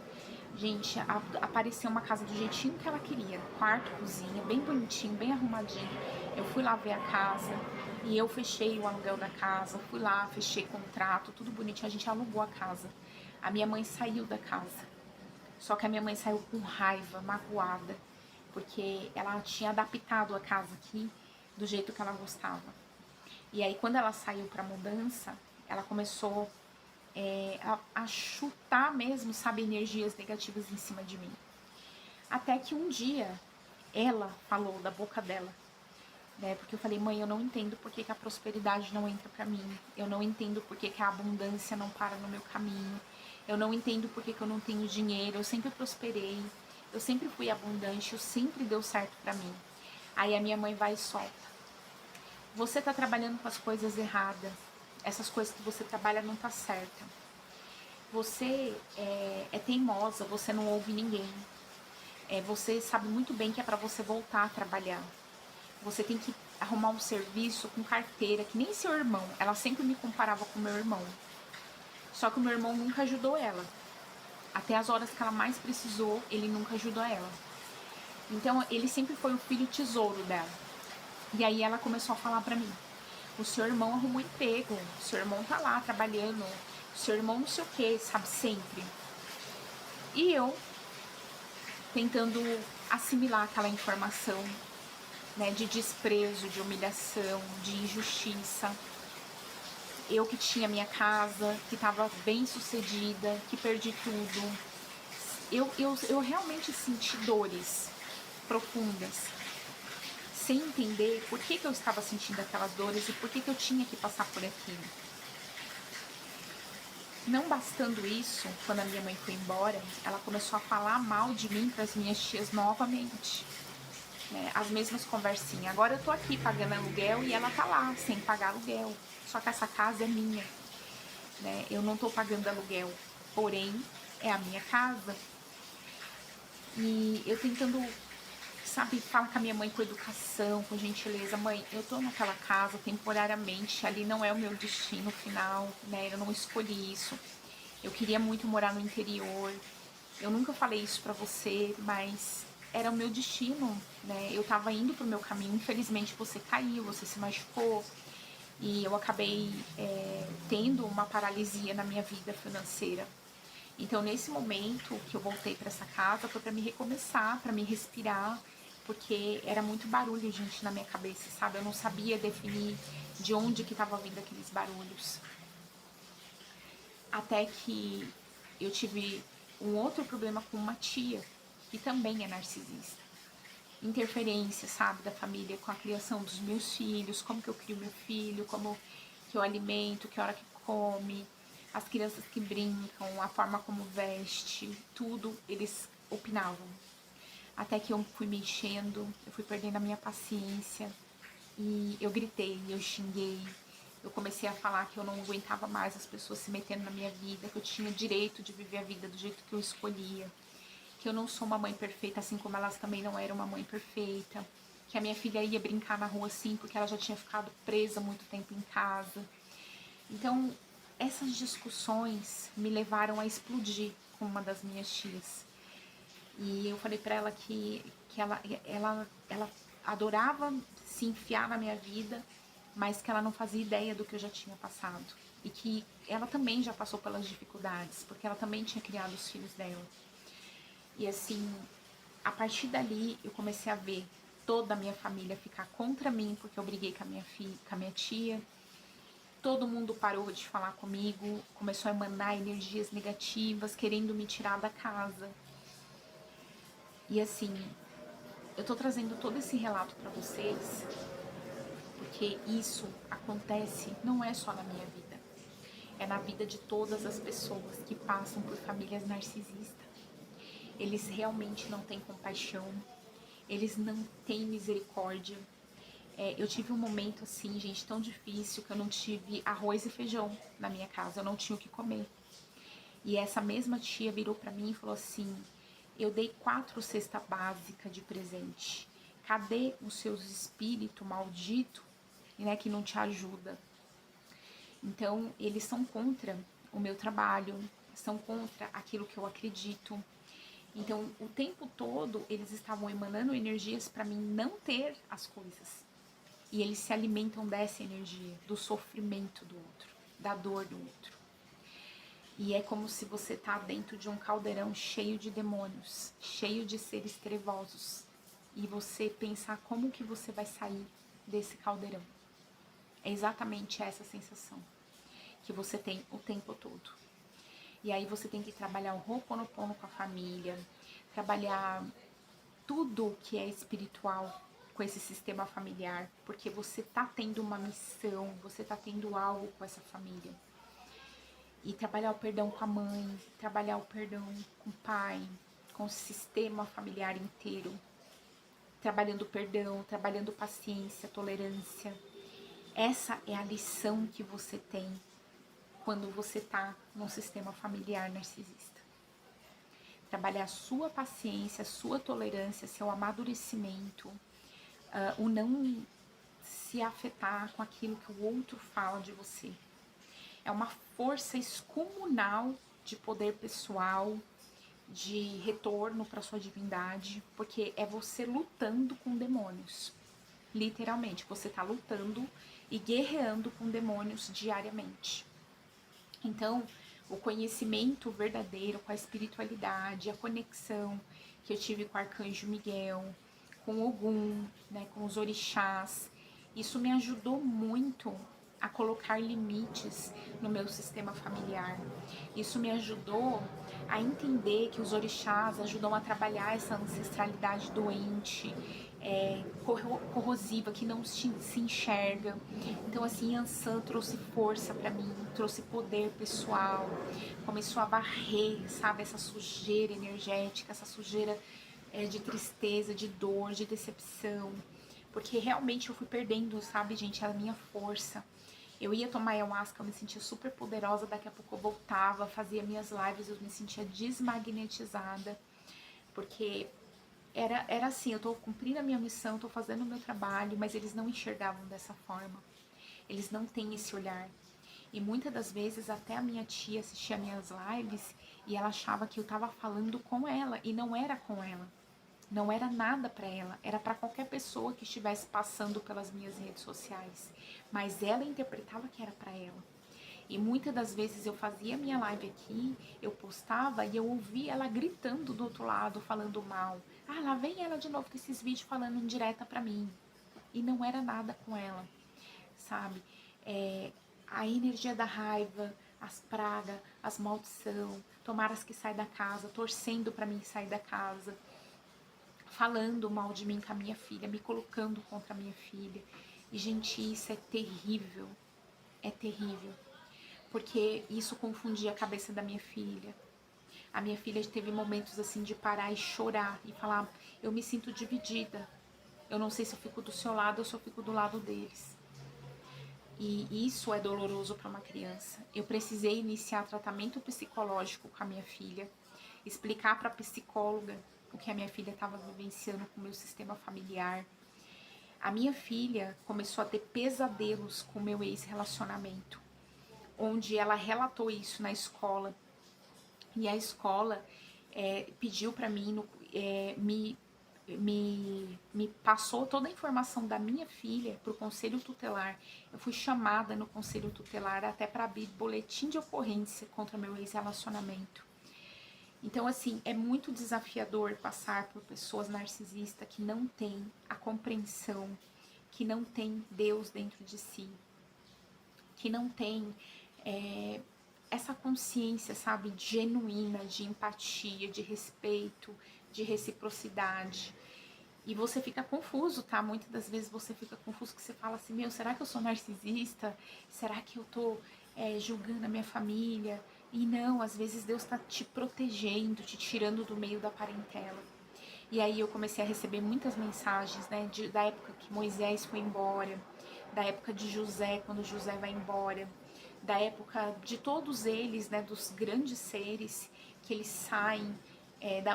Gente, apareceu uma casa do jeitinho que ela queria, quarto, cozinha, bem bonitinho, bem arrumadinho. Eu fui lá ver a casa e eu fechei o aluguel da casa, fui lá, fechei contrato, tudo bonitinho, a gente alugou a casa. A minha mãe saiu da casa, só que a minha mãe saiu com raiva, magoada, porque ela tinha adaptado a casa aqui do jeito que ela gostava. E aí quando ela saiu pra mudança, ela começou a chutar mesmo, sabe, energias negativas em cima de mim. Até que um dia ela falou da boca dela, né? Porque eu falei, mãe, eu não entendo por que a prosperidade não entra pra mim. Eu não entendo por que a abundância não para no meu caminho. Eu não entendo por que eu não tenho dinheiro. Eu sempre prosperei. Eu sempre fui abundante. Eu sempre deu certo pra mim. Aí a minha mãe vai e solta. Você tá trabalhando com as coisas erradas. Essas coisas que você trabalha não tá certa. Você é teimosa, você não ouve ninguém. Você sabe muito bem que é para você voltar a trabalhar. Você tem que arrumar um serviço com carteira, que nem seu irmão. Ela sempre me comparava com meu irmão. Só que o meu irmão nunca ajudou ela. Até as horas que ela mais precisou, ele nunca ajudou ela. Então, ele sempre foi o filho tesouro dela. E aí ela começou a falar pra mim, o seu irmão arrumou emprego, o seu irmão tá lá trabalhando, o seu irmão não sei o que, sabe, sempre. E eu tentando assimilar aquela informação, né, de desprezo, de humilhação, de injustiça. Eu que tinha minha casa, que estava bem sucedida, que perdi tudo. Eu realmente senti dores profundas, sem entender por que eu estava sentindo aquelas dores e por que eu tinha que passar por aquilo. Não bastando isso, quando a minha mãe foi embora, ela começou a falar mal de mim para as minhas tias novamente. Né, as mesmas conversinhas. Agora eu tô aqui pagando aluguel e ela tá lá sem pagar aluguel. Só que essa casa é minha, né? Eu não tô pagando aluguel, porém é a minha casa. E eu tentando, sabe, falar com a minha mãe com educação, com gentileza. Mãe, eu tô naquela casa temporariamente, ali não é o meu destino final, né? Eu não escolhi isso. Eu queria muito morar no interior. Eu nunca falei isso pra você, mas era o meu destino, né? Eu tava indo pro meu caminho, infelizmente você caiu, você se machucou e eu acabei tendo uma paralisia na minha vida financeira. Então, nesse momento que eu voltei para essa casa, foi para me recomeçar, para me respirar, porque era muito barulho, gente, na minha cabeça, sabe? Eu não sabia definir de onde que tava vindo aqueles barulhos. Até que eu tive um outro problema com uma tia, que também é narcisista. Interferência, sabe, da família com a criação dos meus filhos, como que eu crio meu filho, como que eu alimento, que hora que come, as crianças que brincam, a forma como veste, tudo eles opinavam. Até que eu fui me enchendo, eu fui perdendo a minha paciência e eu gritei, eu xinguei, eu comecei a falar que eu não aguentava mais as pessoas se metendo na minha vida, que eu tinha direito de viver a vida do jeito que eu escolhia, que eu não sou uma mãe perfeita, assim como elas também não eram uma mãe perfeita, que a minha filha ia brincar na rua sim, porque ela já tinha ficado presa muito tempo em casa. Então, essas discussões me levaram a explodir com uma das minhas tias. E eu falei pra ela que ela adorava se enfiar na minha vida, mas que ela não fazia ideia do que eu já tinha passado. E que ela também já passou pelas dificuldades, porque ela também tinha criado os filhos dela. E assim, a partir dali eu comecei a ver toda a minha família ficar contra mim, porque eu briguei com a minha filha, com a minha tia. Todo mundo parou de falar comigo, começou a emanar energias negativas, querendo me tirar da casa. E assim, eu tô trazendo todo esse relato para vocês, porque isso acontece não é só na minha vida, é na vida de todas as pessoas que passam por famílias narcisistas. Eles realmente não têm compaixão, eles não têm misericórdia. Eu tive um momento assim, gente, tão difícil que eu não tive arroz e feijão na minha casa, eu não tinha o que comer. E essa mesma tia virou para mim e falou assim: eu dei 4 cestas básicas de presente. Cadê os seus espíritos malditos, né, que não te ajuda? Então, eles são contra o meu trabalho, são contra aquilo que eu acredito. Então, o tempo todo, eles estavam emanando energias para mim não ter as coisas. E eles se alimentam dessa energia, do sofrimento do outro, da dor do outro. E é como se você tá dentro de um caldeirão cheio de demônios, cheio de seres trevosos. E você pensar como que você vai sair desse caldeirão. É exatamente essa sensação que você tem o tempo todo. E aí você tem que trabalhar o Ho'oponopono com a família, trabalhar tudo que é espiritual com esse sistema familiar, porque você tá tendo uma missão, você tá tendo algo com essa família. E trabalhar o perdão com a mãe, trabalhar o perdão com o pai, com o sistema familiar inteiro. Trabalhando o perdão, trabalhando paciência, tolerância. Essa é a lição que você tem quando você tá num sistema familiar narcisista. Trabalhar a sua paciência, a sua tolerância, seu amadurecimento, o não se afetar com aquilo que o outro fala de você. É uma força excomunal de poder pessoal, de retorno para sua divindade, porque é você lutando com demônios. Literalmente, você está lutando e guerreando com demônios diariamente. Então, o conhecimento verdadeiro com a espiritualidade, a conexão que eu tive com o Arcanjo Miguel, com Ogum, né, com os orixás, isso me ajudou muito a colocar limites no meu sistema familiar. Isso me ajudou a entender que os orixás ajudam a trabalhar essa ancestralidade doente, corrosiva, que não se enxerga. Então, assim, Yansan trouxe força para mim, trouxe poder pessoal, começou a varrer, sabe, essa sujeira energética, essa sujeira de tristeza, de dor, de decepção. Porque realmente eu fui perdendo, sabe, gente, a minha força. Eu ia tomar ayahuasca, eu me sentia super poderosa, daqui a pouco eu voltava, fazia minhas lives, eu me sentia desmagnetizada, porque era assim, eu tô cumprindo a minha missão, tô fazendo o meu trabalho, mas eles não enxergavam dessa forma. Eles não têm esse olhar. E muitas das vezes até a minha tia assistia minhas lives e ela achava que eu tava falando com ela e não era com ela. Não era nada para ela, era para qualquer pessoa que estivesse passando pelas minhas redes sociais, mas ela interpretava que era para ela. E muitas das vezes eu fazia minha live aqui, eu postava e eu ouvia ela gritando do outro lado, falando mal. Ah, lá vem ela de novo com esses vídeos falando indireta para mim. E não era nada com ela, sabe? A energia da raiva, as pragas, as maldição, tomaras que sai da casa, torcendo para mim sair da casa, falando mal de mim com a minha filha, me colocando contra a minha filha. E, gente, isso é terrível. É terrível. Porque isso confundia a cabeça da minha filha. A minha filha teve momentos assim de parar e chorar e falar: eu me sinto dividida. Eu não sei se eu fico do seu lado ou se eu fico do lado deles. E isso é doloroso para uma criança. Eu precisei iniciar tratamento psicológico com a minha filha, explicar para a psicóloga o que a minha filha estava vivenciando com o meu sistema familiar. A minha filha começou a ter pesadelos com o meu ex-relacionamento, onde ela relatou isso na escola. E a escola pediu para mim, me passou toda a informação da minha filha para o conselho tutelar. Eu fui chamada no conselho tutelar até para abrir boletim de ocorrência contra meu ex-relacionamento. Então, assim, é muito desafiador passar por pessoas narcisistas que não têm a compreensão, que não têm Deus dentro de si, que não têm essa consciência, sabe, genuína de empatia, de respeito, de reciprocidade. E você fica confuso, tá? Muitas das vezes você fica confuso, que você fala assim, meu, será que eu sou narcisista? Será que eu tô julgando a minha família? E não, às vezes Deus tá te protegendo, te tirando do meio da parentela. E aí eu comecei a receber muitas mensagens, né, da época que Moisés foi embora, da época de José, quando José vai embora, da época de todos eles, né, dos grandes seres, que eles saem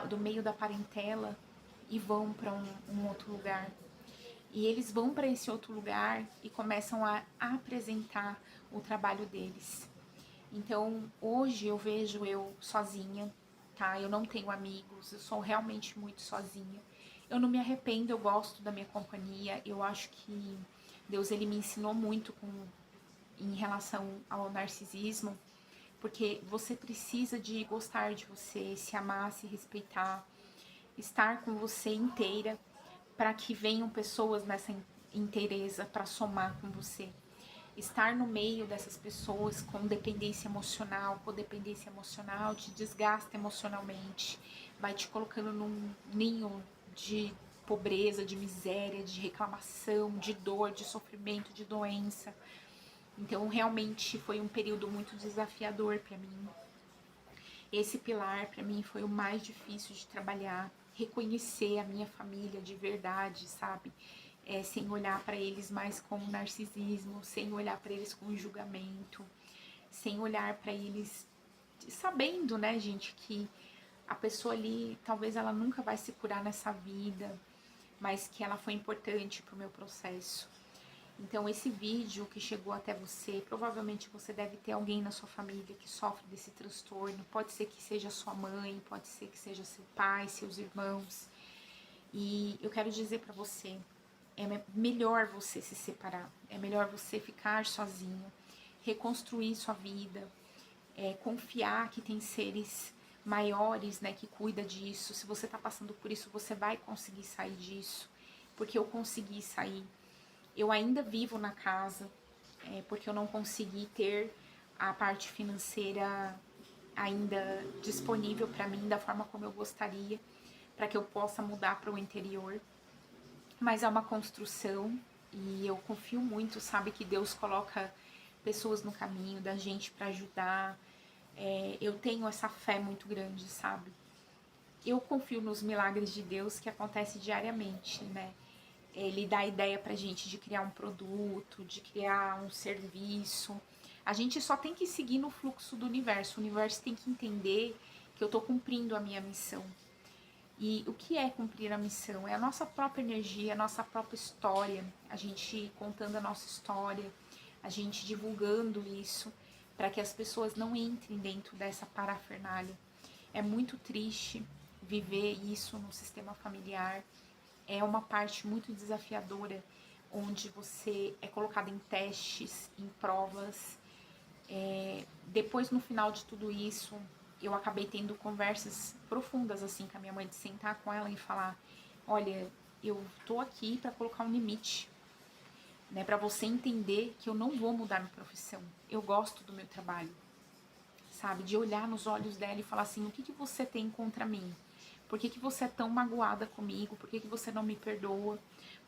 do meio da parentela e vão para um outro lugar. E eles vão para esse outro lugar e começam a apresentar o trabalho deles. Então, hoje eu vejo eu sozinha, tá? Eu não tenho amigos, eu sou realmente muito sozinha. Eu não me arrependo, eu gosto da minha companhia. Eu acho que Deus, ele me ensinou muito em relação ao narcisismo, porque você precisa de gostar de você, se amar, se respeitar, estar com você inteira, para que venham pessoas nessa inteireza para somar com você. Estar no meio dessas pessoas com dependência emocional, codependência emocional, te desgasta emocionalmente, vai te colocando num ninho de pobreza, de miséria, de reclamação, de dor, de sofrimento, de doença. Então, realmente foi um período muito desafiador para mim. Esse pilar para mim foi o mais difícil de trabalhar, reconhecer a minha família de verdade, sabe? Sem olhar para eles mais com narcisismo, sem olhar para eles com julgamento, sem olhar para eles sabendo, né, gente, que a pessoa ali talvez ela nunca vai se curar nessa vida, mas que ela foi importante para o meu processo. Então, esse vídeo que chegou até você, provavelmente você deve ter alguém na sua família que sofre desse transtorno. Pode ser que seja sua mãe, pode ser que seja seu pai, seus irmãos. E eu quero dizer para você, é melhor você se separar, é melhor você ficar sozinho, reconstruir sua vida, confiar que tem seres maiores, né, que cuida disso. Se você está passando por isso, você vai conseguir sair disso, porque eu consegui sair. Eu ainda vivo na casa, porque eu não consegui ter a parte financeira ainda disponível para mim da forma como eu gostaria, para que eu possa mudar para o interior. Mas é uma construção e eu confio muito, sabe, que Deus coloca pessoas no caminho da gente para ajudar. Eu tenho essa fé muito grande, sabe? Eu confio nos milagres de Deus que acontecem diariamente, né? Ele dá a ideia pra gente de criar um produto, de criar um serviço. A gente só tem que seguir no fluxo do universo. O universo tem que entender que eu tô cumprindo a minha missão. E o que é cumprir a missão? É a nossa própria energia, a nossa própria história, a gente contando a nossa história, a gente divulgando isso para que as pessoas não entrem dentro dessa parafernália. É muito triste viver isso no sistema familiar. É uma parte muito desafiadora, onde você é colocado em testes, em provas. Depois, no final de tudo isso, eu acabei tendo conversas profundas assim com a minha mãe, de sentar com ela e falar: olha, eu tô aqui para colocar um limite, né, para você entender que eu não vou mudar minha profissão. Eu gosto do meu trabalho, sabe? De olhar nos olhos dela e falar assim: o que você tem contra mim? Por que você é tão magoada comigo? Por que você não me perdoa?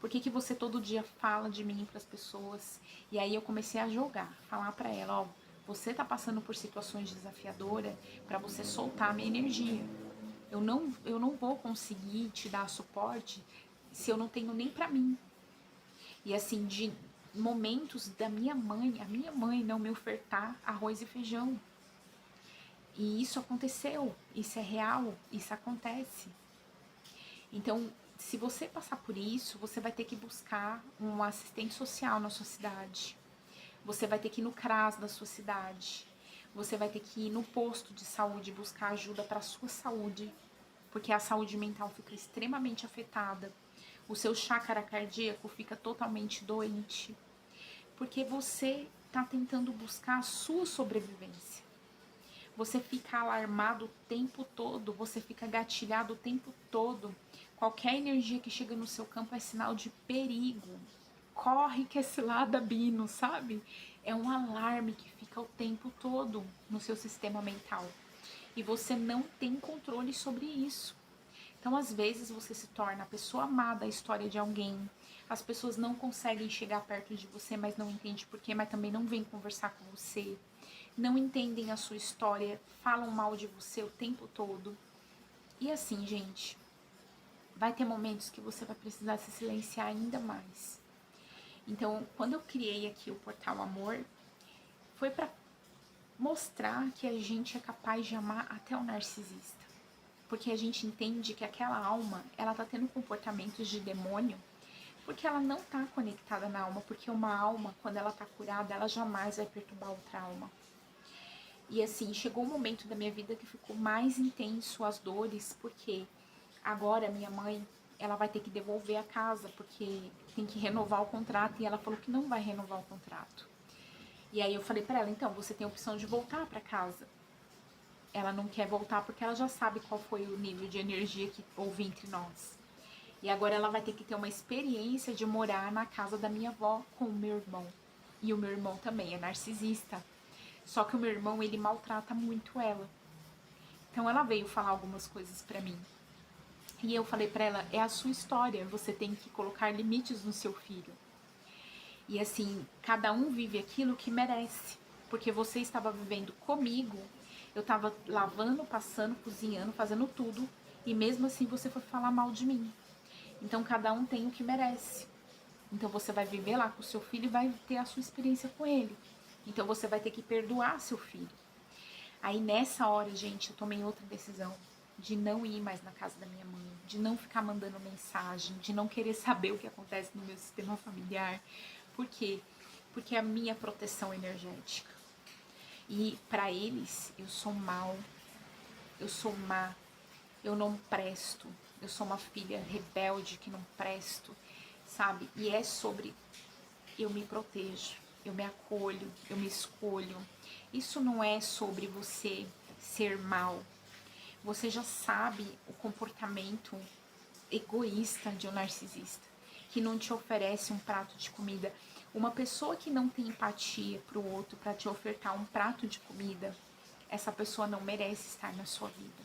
Por que você todo dia fala de mim para as pessoas? E aí eu comecei a jogar, falar para ela: ó, você tá passando por situações desafiadoras, para você soltar a minha energia. Eu não vou conseguir te dar suporte se eu não tenho nem para mim. E assim, de momentos da minha mãe, a minha mãe não me ofertar arroz e feijão. E isso aconteceu, isso é real, isso acontece. Então, se você passar por isso, você vai ter que buscar um assistente social na sua cidade. Você vai ter que ir no CRAS da sua cidade. Você vai ter que ir no posto de saúde buscar ajuda para a sua saúde, porque a saúde mental fica extremamente afetada. O seu chácara cardíaco fica totalmente doente, porque você está tentando buscar a sua sobrevivência. Você fica alarmado o tempo todo, você fica gatilhado o tempo todo. Qualquer energia que chega no seu campo é sinal de perigo. Corre que é cilada, Bino, sabe? É um alarme que fica o tempo todo no seu sistema mental. E você não tem controle sobre isso. Então, às vezes, você se torna a pessoa amada da história de alguém. As pessoas não conseguem chegar perto de você, mas não entendem por quê, mas também não vêm conversar com você. Não entendem a sua história, falam mal de você o tempo todo. E assim, gente, vai ter momentos que você vai precisar se silenciar ainda mais. Então, quando eu criei aqui o Portal Amor, foi para mostrar que a gente é capaz de amar até o narcisista. Porque a gente entende que aquela alma, ela tá tendo comportamentos de demônio, porque ela não tá conectada na alma, porque uma alma, quando ela tá curada, ela jamais vai perturbar outra alma. E assim, chegou um momento da minha vida que ficou mais intenso as dores, porque agora minha mãe, ela vai ter que devolver a casa, porque tem que renovar o contrato, e ela falou que não vai renovar o contrato. E aí eu falei pra ela, então, você tem a opção de voltar pra casa. Ela não quer voltar porque ela já sabe qual foi o nível de energia que houve entre nós. E agora ela vai ter que ter uma experiência de morar na casa da minha avó com o meu irmão. E o meu irmão também é narcisista. Só que o meu irmão, ele maltrata muito ela. Então ela veio falar algumas coisas pra mim. E eu falei pra ela, é a sua história, você tem que colocar limites no seu filho. E assim, cada um vive aquilo que merece. Porque você estava vivendo comigo, eu estava lavando, passando, cozinhando, fazendo tudo. E mesmo assim você foi falar mal de mim. Então cada um tem o que merece. Então você vai viver lá com o seu filho e vai ter a sua experiência com ele. Então você vai ter que perdoar seu filho. Aí nessa hora, gente, eu tomei outra decisão. De não ir mais na casa da minha mãe. De não ficar mandando mensagem. De não querer saber o que acontece no meu sistema familiar. Por quê? Porque é a minha proteção energética. E para eles, eu sou mal. Eu sou má. Eu não presto. Eu sou uma filha rebelde que não presto. Sabe? E é sobre eu me protejo. Eu me acolho, eu me escolho. Isso não é sobre você ser mal. Você já sabe o comportamento egoísta de um narcisista, que não te oferece um prato de comida. Uma pessoa que não tem empatia para o outro para te ofertar um prato de comida, essa pessoa não merece estar na sua vida.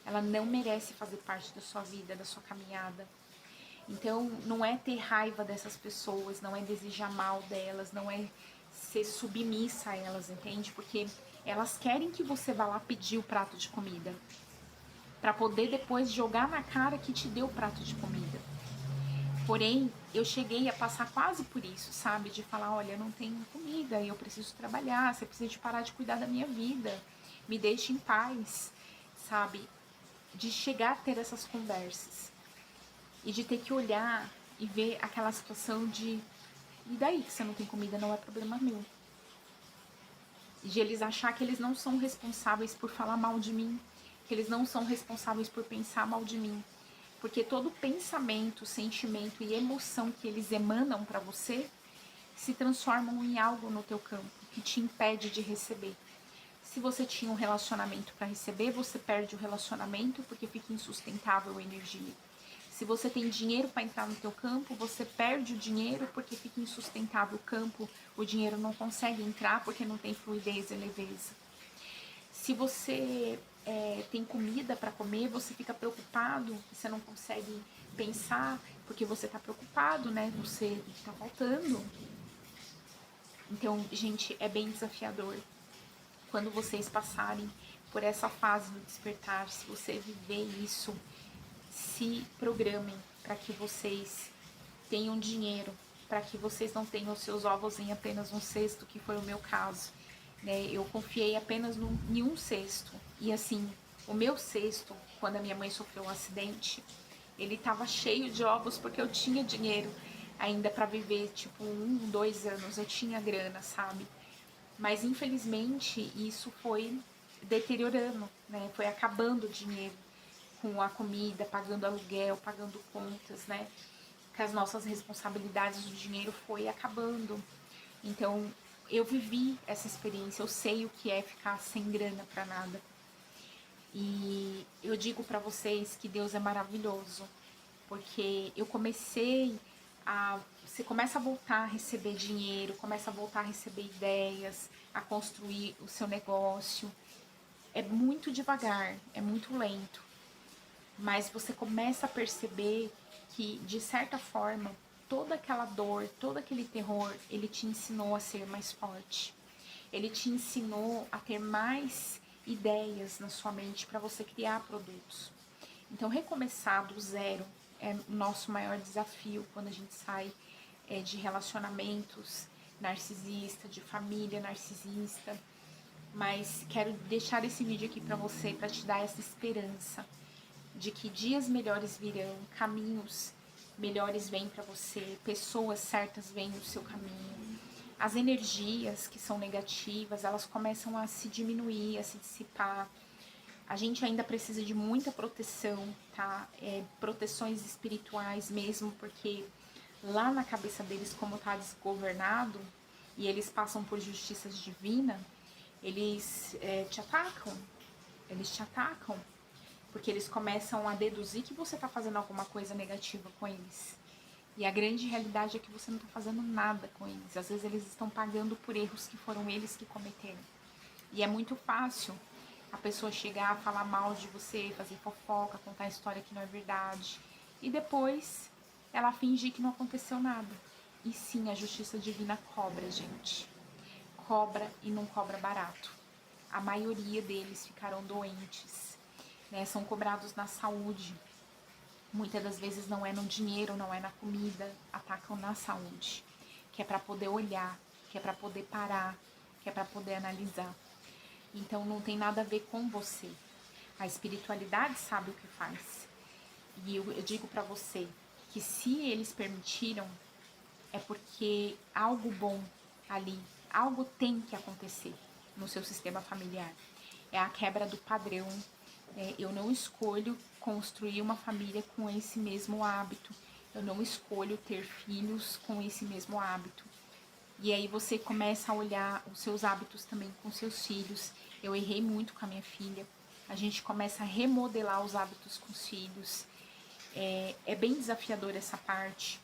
Ela não merece fazer parte da sua vida, da sua caminhada. Então, não é ter raiva dessas pessoas, não é desejar mal delas, não é ser submissa a elas, entende? Porque elas querem que você vá lá pedir o prato de comida, para poder depois jogar na cara que te deu o prato de comida. Porém, eu cheguei a passar quase por isso, sabe? De falar, olha, eu não tenho comida, eu preciso trabalhar, você precisa de parar de cuidar da minha vida, me deixe em paz, sabe? De chegar a ter essas conversas. E de ter que olhar e ver aquela situação de, e daí que você não tem comida, não é problema meu. De eles achar que eles não são responsáveis por falar mal de mim, que eles não são responsáveis por pensar mal de mim. Porque todo pensamento, sentimento e emoção que eles emanam para você se transformam em algo no teu campo que te impede de receber. Se você tinha um relacionamento para receber, você perde o relacionamento porque fica insustentável a energia. Se você tem dinheiro para entrar no teu campo, você perde o dinheiro porque fica insustentável o campo, o dinheiro não consegue entrar porque não tem fluidez e leveza. Se você tem comida para comer, você fica preocupado, você não consegue pensar porque você está preocupado, né? Você está faltando. Então, gente, é bem desafiador. Quando vocês passarem por essa fase do despertar, se você viver isso, se programem para que vocês tenham dinheiro, para que vocês não tenham os seus ovos em apenas um cesto, que foi o meu caso. Né? Eu confiei apenas em um cesto. E assim, o meu cesto, quando a minha mãe sofreu um acidente, ele estava cheio de ovos porque eu tinha dinheiro. ainda para viver, tipo, 1, 2 anos, eu tinha grana, sabe? Mas infelizmente isso foi deteriorando, né? Foi acabando o dinheiro com a comida, pagando aluguel, pagando contas, né? Que as nossas responsabilidades, o dinheiro foi acabando. Então, eu vivi essa experiência, eu sei o que é ficar sem grana para nada. E eu digo para vocês que Deus é maravilhoso, porque eu comecei a. Você começa a voltar a receber dinheiro, começa a voltar a receber ideias, a construir o seu negócio. É muito devagar, é muito lento, mas você começa a perceber que, de certa forma, toda aquela dor, todo aquele terror, ele te ensinou a ser mais forte. Ele te ensinou a ter mais ideias na sua mente para você criar produtos. Então, recomeçar do zero é o nosso maior desafio quando a gente sai de relacionamentos narcisista, de família narcisista. Mas quero deixar esse vídeo aqui para você, para te dar essa esperança de que dias melhores virão, caminhos melhores vêm para você, pessoas certas vêm no seu caminho. As energias que são negativas, elas começam a se diminuir, a se dissipar. A gente ainda precisa de muita proteção, tá? Proteções espirituais mesmo, porque lá na cabeça deles, como tá desgovernado, e eles passam por justiças divinas, eles eles te atacam, porque eles começam a deduzir que você está fazendo alguma coisa negativa com eles. E a grande realidade é que você não está fazendo nada com eles. Às vezes eles estão pagando por erros que foram eles que cometeram. E é muito fácil a pessoa chegar a falar mal de você, fazer fofoca, contar história que não é verdade. E depois ela fingir que não aconteceu nada. E sim, a justiça divina cobra, gente. Cobra e não cobra barato. A maioria deles ficaram doentes, né? São cobrados na saúde. Muitas das vezes não é no dinheiro, não é na comida, atacam na saúde, que é para poder olhar, que é para poder parar, que é para poder analisar. Então não tem nada a ver com você. A espiritualidade sabe o que faz. E eu digo para você que se eles permitiram, é porque algo bom ali, algo tem que acontecer no seu sistema familiar. É a quebra do padrão. Eu não escolho construir uma família com esse mesmo hábito. Eu não escolho ter filhos com esse mesmo hábito. E aí você começa a olhar os seus hábitos também com seus filhos. Eu errei muito com a minha filha. A gente começa a remodelar os hábitos com os filhos. É bem desafiador essa parte.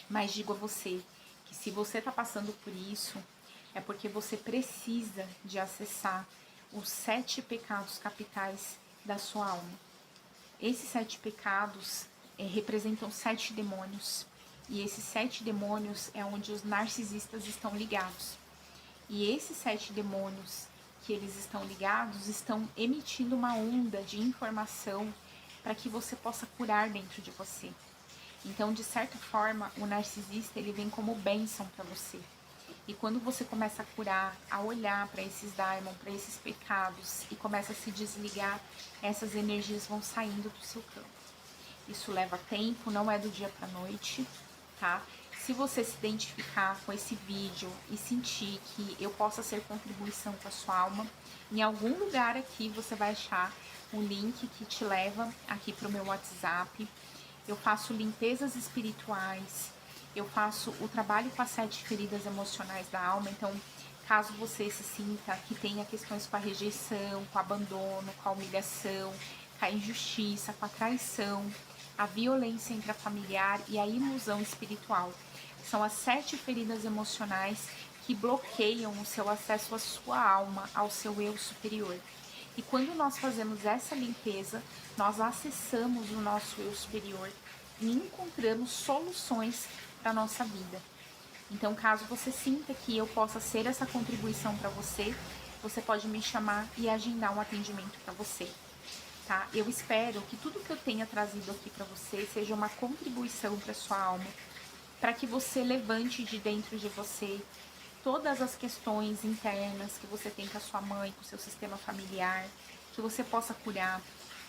Mas digo a você que se você está passando por isso, é porque você precisa de acessar os 7 pecados capitais da sua alma. Esses 7 pecados representam 7 demônios. E esses 7 demônios é onde os narcisistas estão ligados. E esses 7 demônios que eles estão ligados estão emitindo uma onda de informação para que você possa curar dentro de você. Então, de certa forma, o narcisista ele vem como bênção para você. E quando você começa a curar, a olhar para esses daimon, para esses pecados e começa a se desligar, essas energias vão saindo do seu campo. Isso leva tempo, não é do dia para noite, tá? Se você se identificar com esse vídeo e sentir que eu possa ser contribuição com a sua alma, em algum lugar aqui você vai achar um link que te leva aqui para o meu WhatsApp. Eu faço limpezas espirituais, eu faço o trabalho com as 7 feridas emocionais da alma. Então, caso você se sinta que tenha questões com a rejeição, com o abandono, com a humilhação, com a injustiça, com a traição, a violência intrafamiliar e a ilusão espiritual. São as 7 feridas emocionais que bloqueiam o seu acesso à sua alma, ao seu eu superior. E quando nós fazemos essa limpeza, nós acessamos o nosso eu superior e encontramos soluções para a nossa vida. Então, caso você sinta que eu possa ser essa contribuição para você, você pode me chamar e agendar um atendimento para você. Tá? Eu espero que tudo que eu tenha trazido aqui para você seja uma contribuição para sua alma, para que você levante de dentro de você todas as questões internas que você tem com a sua mãe, com o seu sistema familiar, que você possa curar,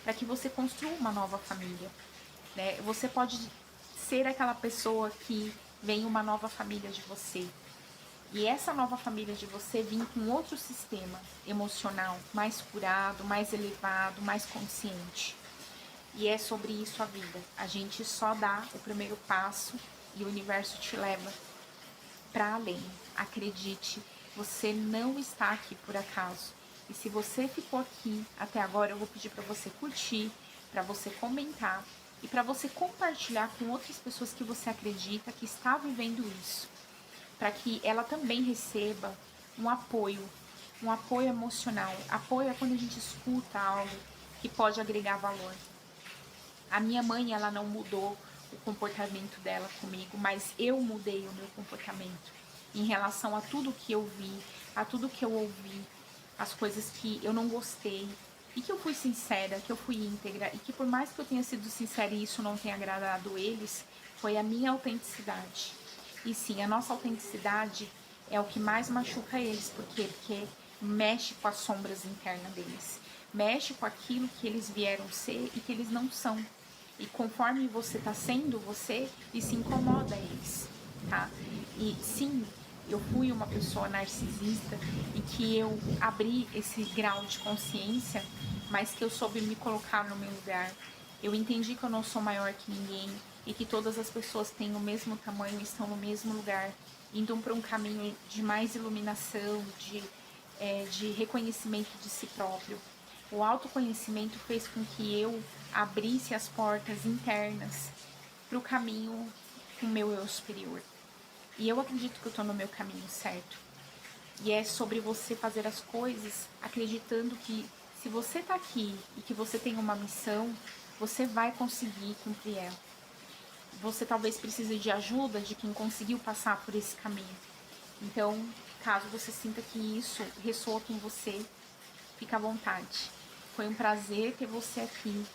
para que você construa uma nova família, né? Você pode ser aquela pessoa que vem uma nova família de você. E essa nova família de você vir com outro sistema emocional, mais curado, mais elevado, mais consciente. E é sobre isso a vida. A gente só dá o primeiro passo e o universo te leva para além. Acredite, você não está aqui por acaso. E se você ficou aqui até agora, eu vou pedir para você curtir, para você comentar e para você compartilhar com outras pessoas que você acredita que está vivendo isso, para que ela também receba um apoio emocional. Apoio é quando a gente escuta algo que pode agregar valor. A minha mãe, ela não mudou o comportamento dela comigo, mas eu mudei o meu comportamento em relação a tudo que eu vi, a tudo que eu ouvi, as coisas que eu não gostei, e que eu fui sincera, que eu fui íntegra, e que por mais que eu tenha sido sincera e isso não tenha agradado eles, foi a minha autenticidade. E sim, a nossa autenticidade é o que mais machuca eles. Por quê? Porque mexe com as sombras internas deles, mexe com aquilo que eles vieram ser e que eles não são. E conforme você tá sendo você, isso incomoda eles, tá? E sim, eu fui uma pessoa narcisista e que eu abri esse grau de consciência, mas que eu soube me colocar no meu lugar. Eu entendi que eu não sou maior que ninguém e que todas as pessoas têm o mesmo tamanho e estão no mesmo lugar, indo para um caminho de mais iluminação, de reconhecimento de si próprio. O autoconhecimento fez com que eu abrisse as portas internas para o caminho com o meu eu superior. E eu acredito que eu estou no meu caminho certo. E é sobre você fazer as coisas acreditando que se você está aqui e que você tem uma missão, você vai conseguir cumprir ela. Você talvez precise de ajuda de quem conseguiu passar por esse caminho. Então, caso você sinta que isso ressoa com você, fica à vontade. Foi um prazer ter você aqui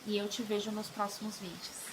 e eu te vejo nos próximos vídeos.